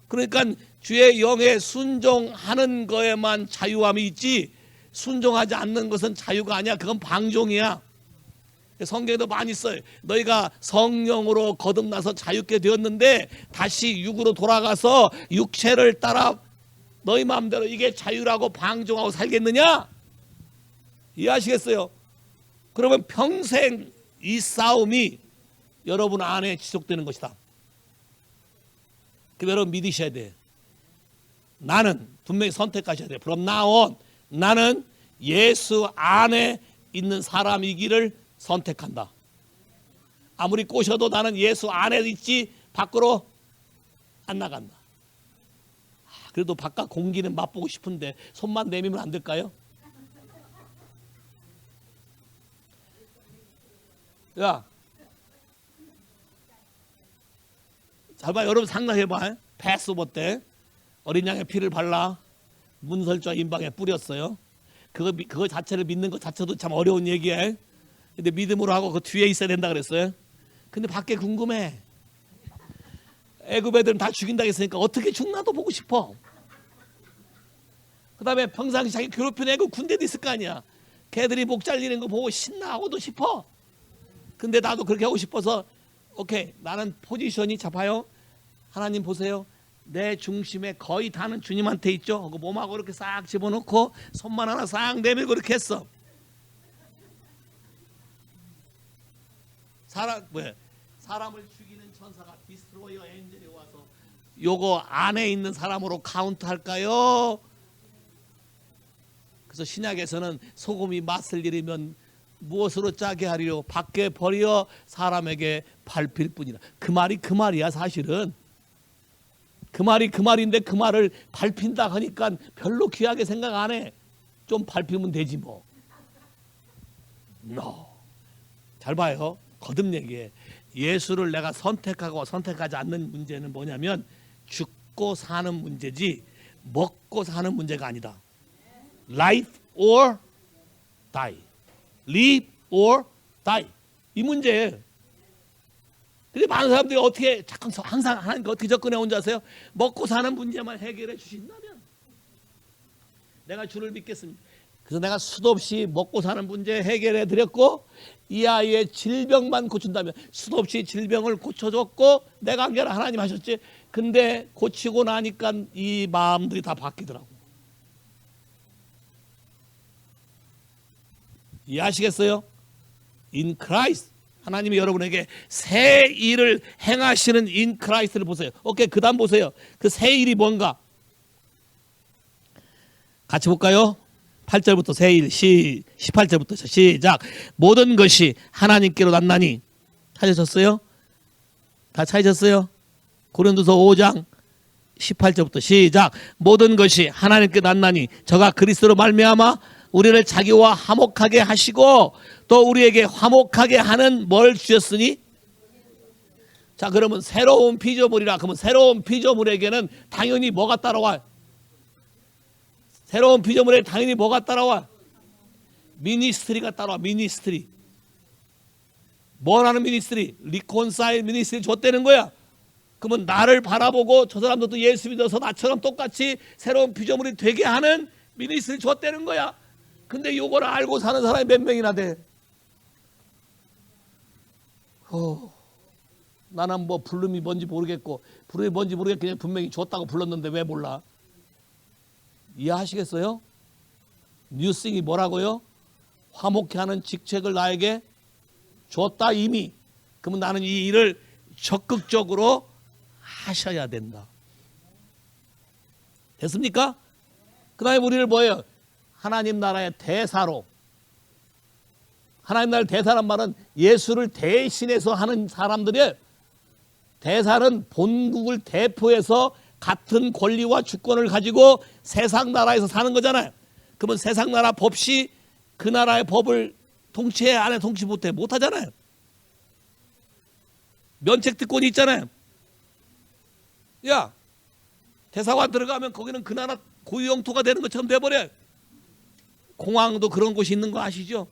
그러니까 주의 영에 순종하는 거에만 자유함이 있지, 순종하지 않는 것은 자유가 아니야. 그건 방종이야. 성경에도 많이 써요. 너희가 성령으로 거듭나서 자유케 되었는데 다시 육으로 돌아가서 육체를 따라 너희 마음대로 이게 자유라고 방종하고 살겠느냐? 이해하시겠어요? 그러면 평생 이 싸움이 여러분 안에 지속되는 것이다. 그럼 여러분 믿으셔야 돼. 나는 분명히 선택하셔야 돼. From now on 나는 예수 안에 있는 사람이기를 선택한다. 아무리 꼬셔도 나는 예수 안에 있지 밖으로 안 나간다. 그래도 바깥 공기는 맛보고 싶은데 손만 내밀면 안 될까요? 야, 잘 봐. 여러분 상상해봐. 패스오버 때 어린 양의 피를 발라 문설주와 임방에 뿌렸어요. 그거 자체를 믿는 것 자체도 참 어려운 얘기야. 근데 믿음으로 하고 그 뒤에 있어야 된다 그랬어요. 근데 밖에 궁금해. 애굽 애들은 다 죽인다 했으니까 어떻게 죽나도 보고 싶어. 그 다음에 평상시 자기 괴롭히는 애굽 군대도 있을 거 아니야. 걔들이 목 잘리는 거 보고 신나하고도 싶어. 근데 나도 그렇게 하고 싶어서 오케이, 나는 포지션이 잡아요. 하나님 보세요. 내 중심에 거의 다는 주님한테 있죠. 그 몸하고 이렇게 싹 집어넣고 손만 하나 싹 내밀고 이렇게 했어. 사람을 죽이는 천사가 디스트로이어 엔젤이 와서 요거 안에 있는 사람으로 카운트 할까요? 그래서 신약에서는 소금이 맛을 잃으면 무엇으로 짜게 하리요? 밖에 버려 사람에게 밟힐 뿐이라. 그 말이 그 말이야. 사실은 그 말이 그 말인데 그 말을 밟힌다 하니까 별로 귀하게 생각 안 해. 좀 밟히면 되지 뭐. No. 잘 봐요. 거듭 얘기해. 예수를 내가 선택하고 선택하지 않는 문제는 뭐냐면 죽고 사는 문제지 먹고 사는 문제가 아니다. Life or die. Live or die. 이 문제예요. 근데 많은 사람들이 어떻게 자꾸 항상 하나님께 어떻게 접근해 온 줄 아세요? 먹고 사는 문제만 해결해 주신다면 내가 주를 믿겠습니다. 그래서 내가 수도 없이 먹고 사는 문제 해결해 드렸고 이 아이의 질병만 고친다면 수도 없이 질병을 고쳐줬고 내가 한 게 아니라 하나님 하셨지. 근데 고치고 나니까 이 마음들이 다 바뀌더라고. 이해하시겠어요? In Christ. 하나님이 여러분에게 새 일을 행하시는 in Christ를 보세요. 오케이, 그 다음 보세요. 그 새 일이 뭔가? 같이 볼까요? 8절부터 새 일, 18절부터 시작. 모든 것이 하나님께로 났나니. 찾으셨어요? 다 찾으셨어요? 고린도서 5장 18절부터 시작. 모든 것이 하나님께 났나니 저가 그리스도로 말미암아 우리를 자기와 화목하게 하시고 또 우리에게 화목하게 하는 뭘 주셨으니? 자, 그러면 새로운 피조물이라. 그러면 새로운 피조물에게는 당연히 뭐가 따라와? 새로운 피조물에 당연히 뭐가 따라와? 미니스트리가 따라와. 미니스트리. 뭘 하는 미니스트리? 리콘사일 미니스트리 줬다는 거야. 그러면 나를 바라보고 저 사람들도 예수 믿어서 나처럼 똑같이 새로운 피조물이 되게 하는 미니스트리 줬다는 거야. 근데 요걸 알고 사는 사람이 몇 명이나 돼? 나는 뭐 부름이 뭔지 모르겠고 부름이 뭔지 모르겠겠냐. 분명히 줬다고 불렀는데 왜 몰라? 이해하시겠어요? 뉴스ing이 뭐라고요? 화목케 하는 직책을 나에게 줬다 이미. 그러면 나는 이 일을 적극적으로 하셔야 된다. 됐습니까? 그 다음에 우리를 뭐예요? 하나님 나라의 대사로. 하나님 나라의 대사란 말은 예수를 대신해서 하는 사람들이에요. 대사는 본국을 대표해서 같은 권리와 주권을 가지고 세상 나라에서 사는 거잖아요. 그러면 세상 나라 법시 그 나라의 법을 통치해 안 해? 통치 못해? 못하잖아요. 면책특권이 있잖아요. 야, 대사관 들어가면 거기는 그 나라 고유 영토가 되는 것처럼 돼버려요. 공항도 그런 곳이 있는 거 아시죠?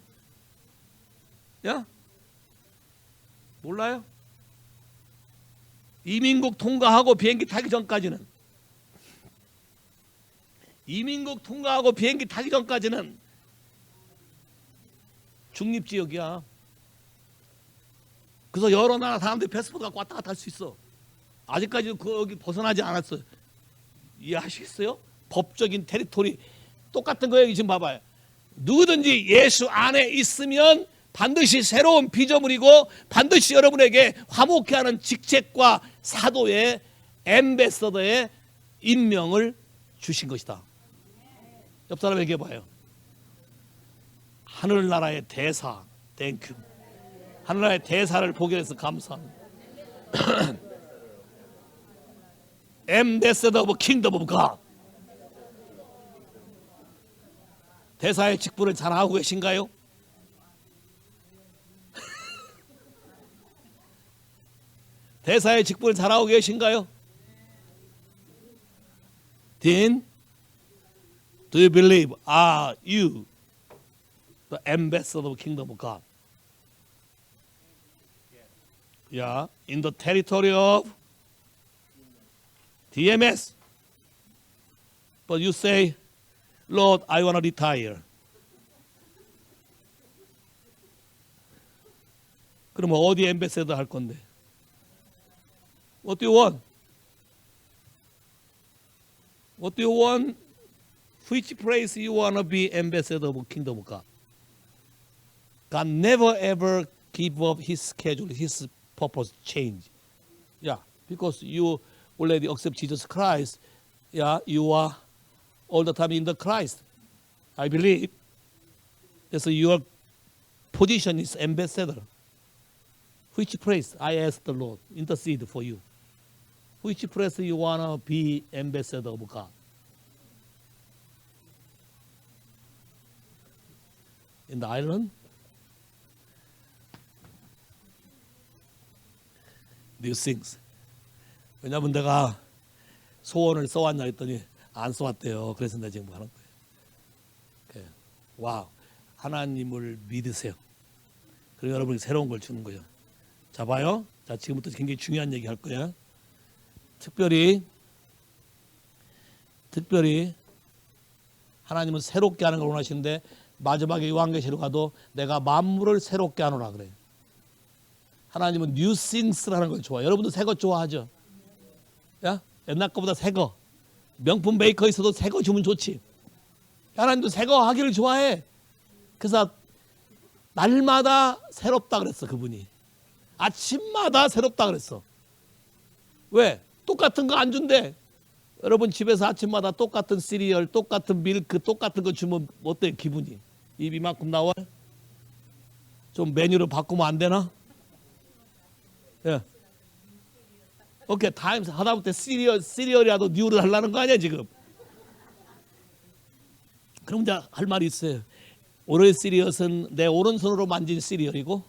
야? 몰라요? 이민국 통과하고 비행기 타기 전까지는 중립지역이야. 그래서 여러 나라 사람들이 패스포트 갖고 왔다 갔다 할 수 있어. 아직까지 거기 벗어나지 않았어요. 이해하시겠어요? 법적인 테리토리 똑같은 거예요. 지금 봐봐요. 누구든지 예수 안에 있으면 반드시 새로운 피조물이고 반드시 여러분에게 화목케 하는 직책과 사도의 앰베서더의 임명을 주신 것이다. 옆 사람에게 얘기해봐요. 하늘나라의 대사, 땡큐. 하늘나라의 대사를 보게 돼서 감사합니다. 앰베서더 오브 킹덤 오브 갓. 대사의 직분을 잘 하고 계신가요? 대사의 직분을 잘 하고 계신가요? Then, do you believe are you the ambassador of the kingdom of God? Yeah, in the territory of DMS. But you say, Lord, I want to retire. 그러면 어디 엠베서더 할 건데? What do you want? What do you want? Which place you want to be ambassador of the kingdom of God? God never ever give up his schedule, his purpose change. Yeah, because you already accept Jesus Christ. Yeah, you are all the time in the Christ. I believe. So your position is ambassador. Which place? I ask the Lord, intercede for you. Which place you want to be ambassador of God? In the island? These things. 왜냐면 내가 소원을 써왔냐 했더니 안 써왔대요. 그래서 내가 지금 하는 거예요. 와우. 하나님을 믿으세요. 그리고 여러분이 새로운 걸 주는 거예요. 자, 봐요. 자, 지금부터 굉장히 중요한 얘기 할 거예요. 특별히 하나님은 새롭게 하는 걸 원하시는데 마지막에 요한계시록 가도 내가 만물을 새롭게 하노라 그래요. 하나님은 new things라는 걸 좋아해요. 여러분도 새 것 좋아하죠? 야? 옛날 거보다 새 거. 명품 메이커 있어도 새 거 주면 좋지. 하나님도 새 거 하기를 좋아해. 그래서 날마다 새롭다 그랬어, 그분이. 아침마다 새롭다 그랬어. 왜? 똑같은 거 안 준대. 여러분 집에서 아침마다 똑같은 시리얼, 똑같은 밀크, 똑같은 거 주면 어때 기분이? 입 이만큼 나와? 좀 메뉴를 바꾸면 안 되나? 예. 오케이, 타임스 하다못해 시리얼이라도 뉴를 하려는 거 아니야 지금? 그럼 이제 할 말이 있어요. 오늘 시리얼은 내 오른손으로 만진 시리얼이고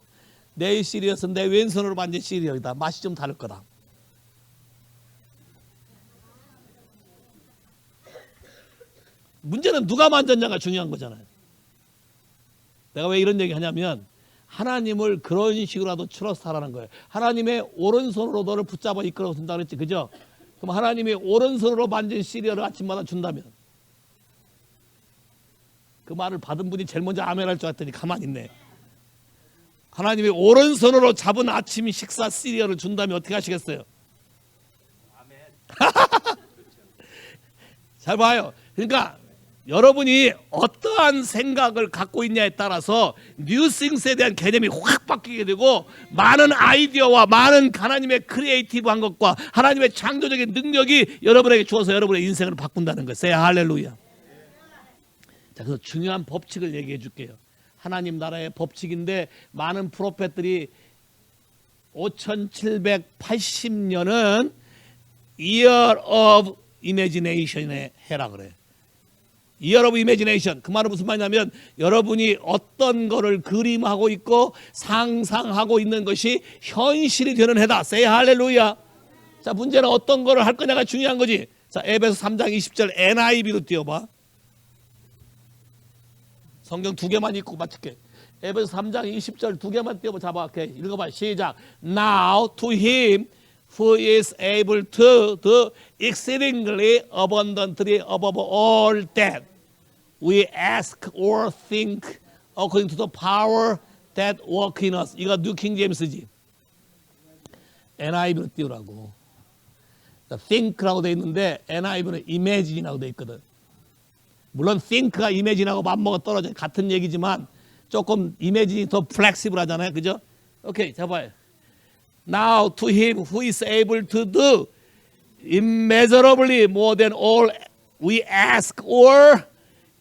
내일 시리얼은 내 왼손으로 만진 시리얼이다. 맛이 좀 다를 거다. 문제는 누가 만졌냐가 중요한 거잖아요. 내가 왜 이런 얘기 하냐면 하나님을 그런 식으로라도 트러스트하라는 거예요. 하나님의 오른손으로 너를 붙잡아 이끌어 준다 그랬지, 그죠? 그럼 하나님이 오른손으로 만진 시리얼을 아침마다 준다면 그 말을 받은 분이 제일 먼저 아멘할 줄 알았더니 가만히 있네. 하나님이 오른손으로 잡은 아침 식사 시리얼을 준다면 어떻게 하시겠어요? 아멘. 잘 봐요. 그러니까 여러분이 어떠한 생각을 갖고 있냐에 따라서 뉴싱스에 대한 개념이 확 바뀌게 되고 많은 아이디어와 많은 하나님의 크리에이티브한 것과 하나님의 창조적인 능력이 여러분에게 주어서 여러분의 인생을 바꾼다는 거예요. 할렐루야. 자, 그래서 중요한 법칙을 얘기해 줄게요. 하나님 나라의 법칙인데 많은 프로페트들이 5780년은 Year of Imagination에 해라 그래요. Year of Imagination. 그 말은 무슨 말이냐면 여러분이 어떤 거를 그림하고 있고 상상하고 있는 것이 현실이 되는 해다. Say 할렐루야. 자, 문제는 어떤 거를 할 거냐가 중요한 거지. 자, 에베소 3장 20절 NIV로 띄워봐. 성경 두 개만 읽고 마칠게. 에베소 3장 20절 두 개만 띄워봐. 잡아. 오케이. 읽어봐. 시작. Now to him who is able to do exceedingly abundantly above all that we ask or think according to the power that work in us. 이거 뉴 킹 제임스지. NIV로 띄우라고. think라고 돼 있는데 NIV는 imagine이라고 돼 있거든. 물론 think가 imagine하고 맞먹어 떨어져 같은 얘기지만 조금 이미지니 더 플렉시블 하잖아요. 그죠? 오케이, 잡아요. Now to him who is able to do immeasurably more than all we ask or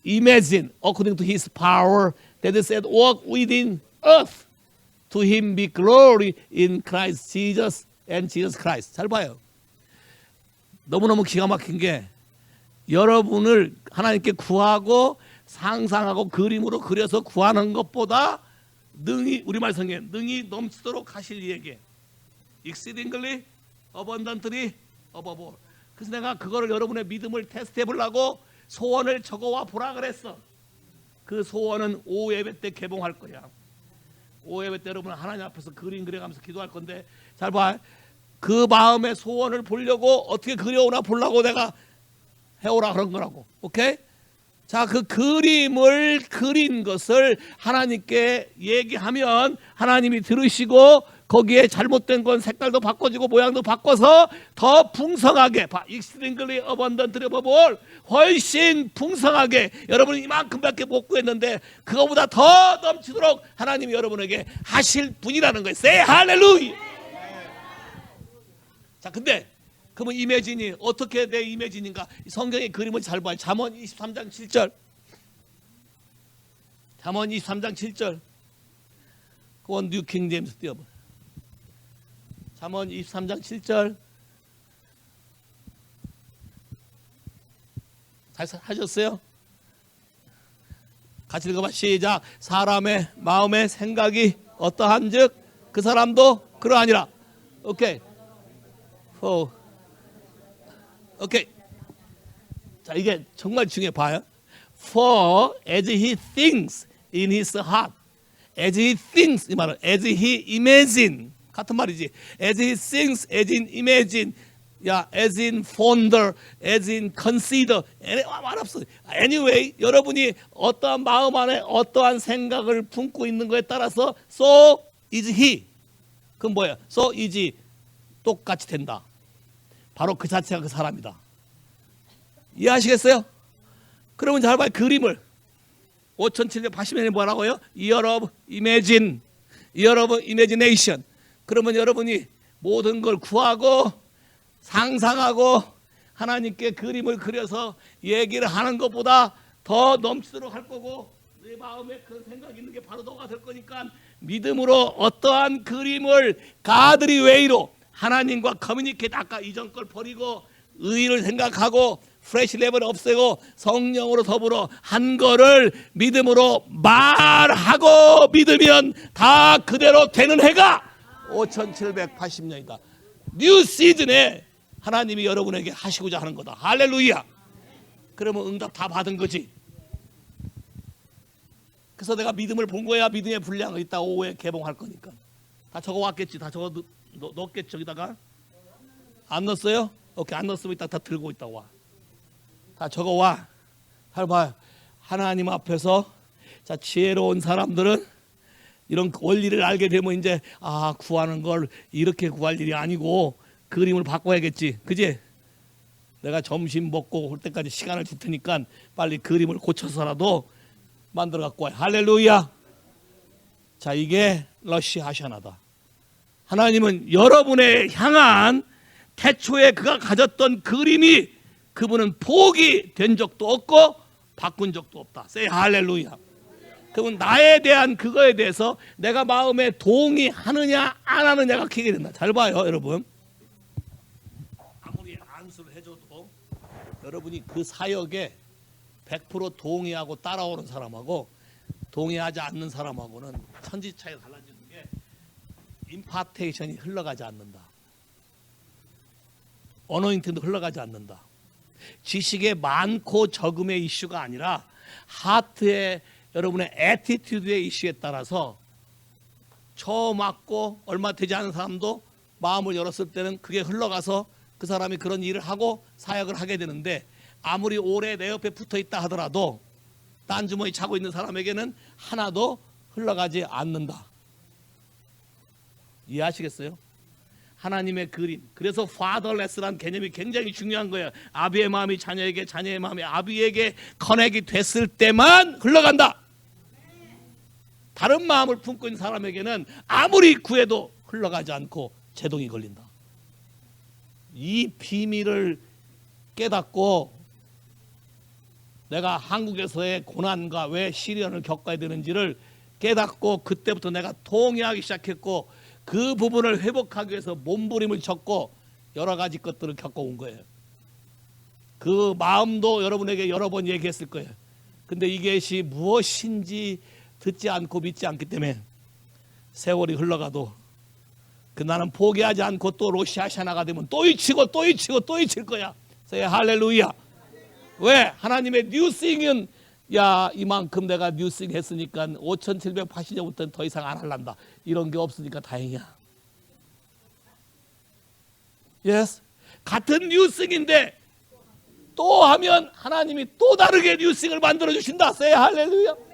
imagine, according to his power that is at work within us. To him be glory in Christ Jesus and Jesus Christ. 잘 봐요. 너무너무 기가 막힌 게 여러분을 하나님께 구하고 상상하고 그림으로 그려서 구하는 것보다 능히, 우리말 성경에 능히 넘치도록 하실 이에게 exceedingly abundantly above all. 그래서 내가 그거를 여러분의 믿음을 테스트해 보려고 소원을 적어와 보라 그랬어. 그 소원은 오후 예배 때 개봉할 거야. 오후 예배 때 여러분 하나님 앞에서 그림 그려가면서 기도할 건데 잘 봐. 그 마음의 소원을 보려고 어떻게 그려오나 보려고 내가 해오라 그런 거라고. 오케이? 자, 그 그림을 그린 것을 하나님께 얘기하면 하나님이 들으시고 거기에 잘못된 건 색깔도 바꿔주고 모양도 바꿔서 더 풍성하게, exceedingly abundantly above all, 훨씬 풍성하게, 여러분은 이만큼밖에 못 구했는데 그거보다 더 넘치도록 하나님이 여러분에게 하실 분이라는 거예요. Say hallelujah. 자, 근데 그러면 이미진이 어떻게 내 이미진인가? 성경의 그림을 잘 봐요. 잠언 23장 7절. 잠언 23장 7절. 그건 뉴 킹 제임스 띄워봐. 잠언 23장 7절. 하셨어요? 같이 읽어봐. 시작. 사람의 마음의 생각이 어떠한즉 그 사람도 그러하니라. 오케이. 오케이. 자, 이게 정말 중요해. 봐요. For as he thinks in his heart, as he thinks, 이 말은 as he imagine, 같은 말이지. As he thinks, as in imagine, 야, as in ponder, as in consider, 말 없어. Anyway, 여러분이 어떠한 마음 안에 어떠한 생각을 품고 있는 거에 따라서 so is he. 그건 뭐야? So is he. 똑같이 된다. 바로 그 자체가 그 사람이다. 이해하시겠어요? 그러면 잘 봐요. 그림을 5780년에 뭐라고요? Year of Imagine, Year of Imagination. 그러면 여러분이 모든 걸 구하고 상상하고 하나님께 그림을 그려서 얘기를 하는 것보다 더 넘치도록 할 거고 내 마음에 그런 생각이 있는 게 바로 너가 될 거니까 믿음으로 어떠한 그림을 가드리 웨이로 하나님과 커뮤니케이트, 아까 이전 걸 버리고 의를 생각하고 프레시 레벨을 없애고 성령으로 더불어 한 거를 믿음으로 말하고 믿으면 다 그대로 되는 해가 5780년이다. 뉴 시즌에 하나님이 여러분에게 하시고자 하는 거다. 할렐루야. 그러면 응답 다 받은 거지. 그래서 내가 믿음을 본 거야. 믿음의 분량이 있다. 오후에 개봉할 거니까. 다 적어왔겠지. 다 적어 넣었겠지. 저기다가. 안 넣었어요? 오케이. 안 넣었으면 이따 다 들고 있다 와. 다 적어와. 잘 봐요. 하나님 앞에서 자, 지혜로운 사람들은 이런 원리를 알게 되면 이제 구하는 걸 이렇게 구할 일이 아니고 그림을 바꿔야겠지. 그지? 내가 점심 먹고 올 때까지 시간을 줄 테니까 빨리 그림을 고쳐서라도 만들어 갖고 와요. 할렐루야. 자, 이게 러시 하샤나다. 하나님은 여러분의 향한 태초에 그가 가졌던 그림이 그분은 포기 된 적도 없고 바꾼 적도 없다. say 할렐루야. 그러면 나에 대한 그거에 대해서 내가 마음에 동의하느냐 안 하느냐가 크게 된다. 잘 봐요, 여러분. 아무리 안수를 해줘도 여러분이 그 사역에 100% 동의하고 따라오는 사람하고 동의하지 않는 사람하고는 천지 차이가 달라지는 게 임파테이션이 흘러가지 않는다. 어노인팅도 흘러가지 않는다. 지식의 많고 적음의 이슈가 아니라 하트의 여러분의 애티튜드의 이슈에 따라서 처음 왔고 얼마 되지 않은 사람도 마음을 열었을 때는 그게 흘러가서 그 사람이 그런 일을 하고 사역을 하게 되는데 아무리 오래 내 옆에 붙어 있다 하더라도 딴 주머니 차고 있는 사람에게는 하나도 흘러가지 않는다. 이해하시겠어요? 하나님의 그림. 그래서 fatherless라는 개념이 굉장히 중요한 거예요. 아비의 마음이 자녀에게, 자녀의 마음이 아비에게 커넥이 됐을 때만 흘러간다. 다른 마음을 품고 있는 사람에게는 아무리 구해도 흘러가지 않고 제동이 걸린다. 이 비밀을 깨닫고 내가 한국에서의 고난과 왜 시련을 겪어야 되는지를 깨닫고 그때부터 내가 통회하기 시작했고 그 부분을 회복하기 위해서 몸부림을 쳤고 여러 가지 것들을 겪어온 거예요. 그 마음도 여러분에게 여러 번 얘기했을 거예요. 근데 이것이 무엇인지 듣지 않고 믿지 않기 때문에 세월이 흘러가도 나는 포기하지 않고 또 로시아샤나가 되면 또 잊히고 또 잊히고 또 잊힐 거야. 할렐루야. 왜? 하나님의 뉴싱은 이만큼 내가 뉴싱 했으니까 5780년부터는 더 이상 안 할란다. 이런 게 없으니까 다행이야. 예스. 같은 뉴싱인데 또 하면 하나님이 또 다르게 뉴싱을 만들어 주신다. 할렐루야.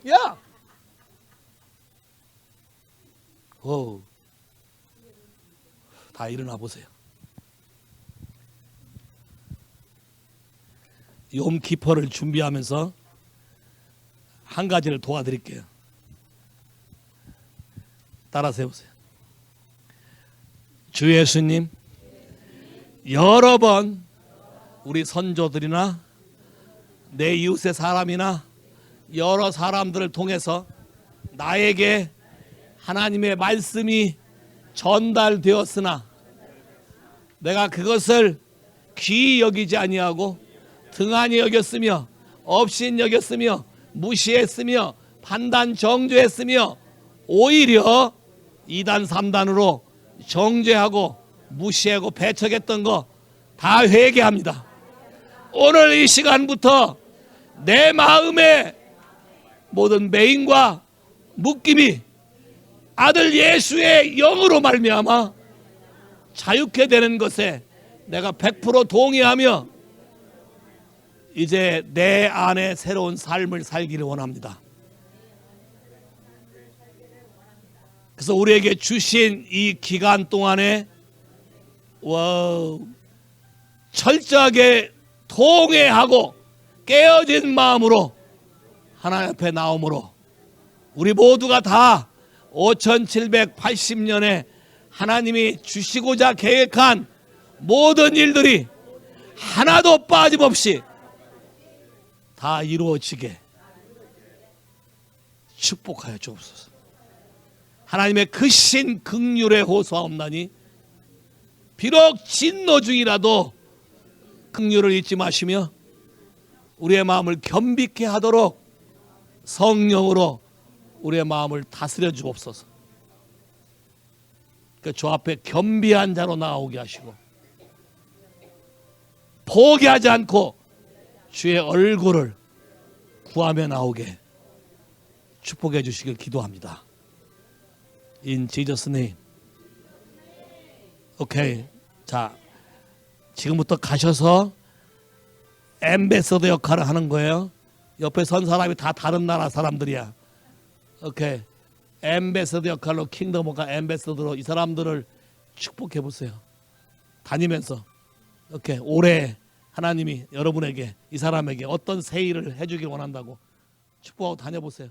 야. 오. 다 일어나 보세요. 욤키퍼를 준비하면서 한 가지를 도와드릴게요. 따라서 해보세요. 주 예수님, 여러 번 우리 선조들이나 내 이웃의 사람이나 여러 사람들을 통해서 나에게 하나님의 말씀이 전달되었으나 내가 그것을 귀히 여기지 아니하고 등한히 여겼으며 업신 여겼으며 무시했으며 판단 정죄했으며 오히려 2단 3단으로 정죄하고 무시하고 배척했던 거 다 회개합니다. 오늘 이 시간부터 내 마음의 모든 매임과 묶임이 아들 예수의 영으로 말미암아 자유케 되는 것에 내가 100% 동의하며 이제 내 안에 새로운 삶을 살기를 원합니다. 그래서 우리에게 주신 이 기간 동안에 철저하게 통회하고 깨어진 마음으로 하나님 앞에 나옴으로 우리 모두가 다 5780년에 하나님이 주시고자 계획한 모든 일들이 하나도 빠짐없이 다 이루어지게 축복하여 주옵소서. 하나님의 크신 긍휼에 호소하옵나니 비록 진노 중이라도 긍휼을 잊지 마시며 우리의 마음을 겸비케 하도록 성령으로 우리의 마음을 다스려 주옵소서. 주 앞에 겸비한 자로 나오게 하시고 포기하지 않고 주의 얼굴을 구하며 나오게 축복해 주시길 기도합니다. In Jesus' name. 오케이. 자, 지금부터 가셔서 앰베서더 역할을 하는 거예요. 옆에 선 사람이 다 다른 나라 사람들이야. 오케이. 앰베서더 역할로 킹덤 오브 앰베서더로 이 사람들을 축복해 보세요. 다니면서. 오케이. 올해 하나님이 여러분에게 이 사람에게 어떤 새 일을 해주길 원한다고 축복하고 다녀보세요.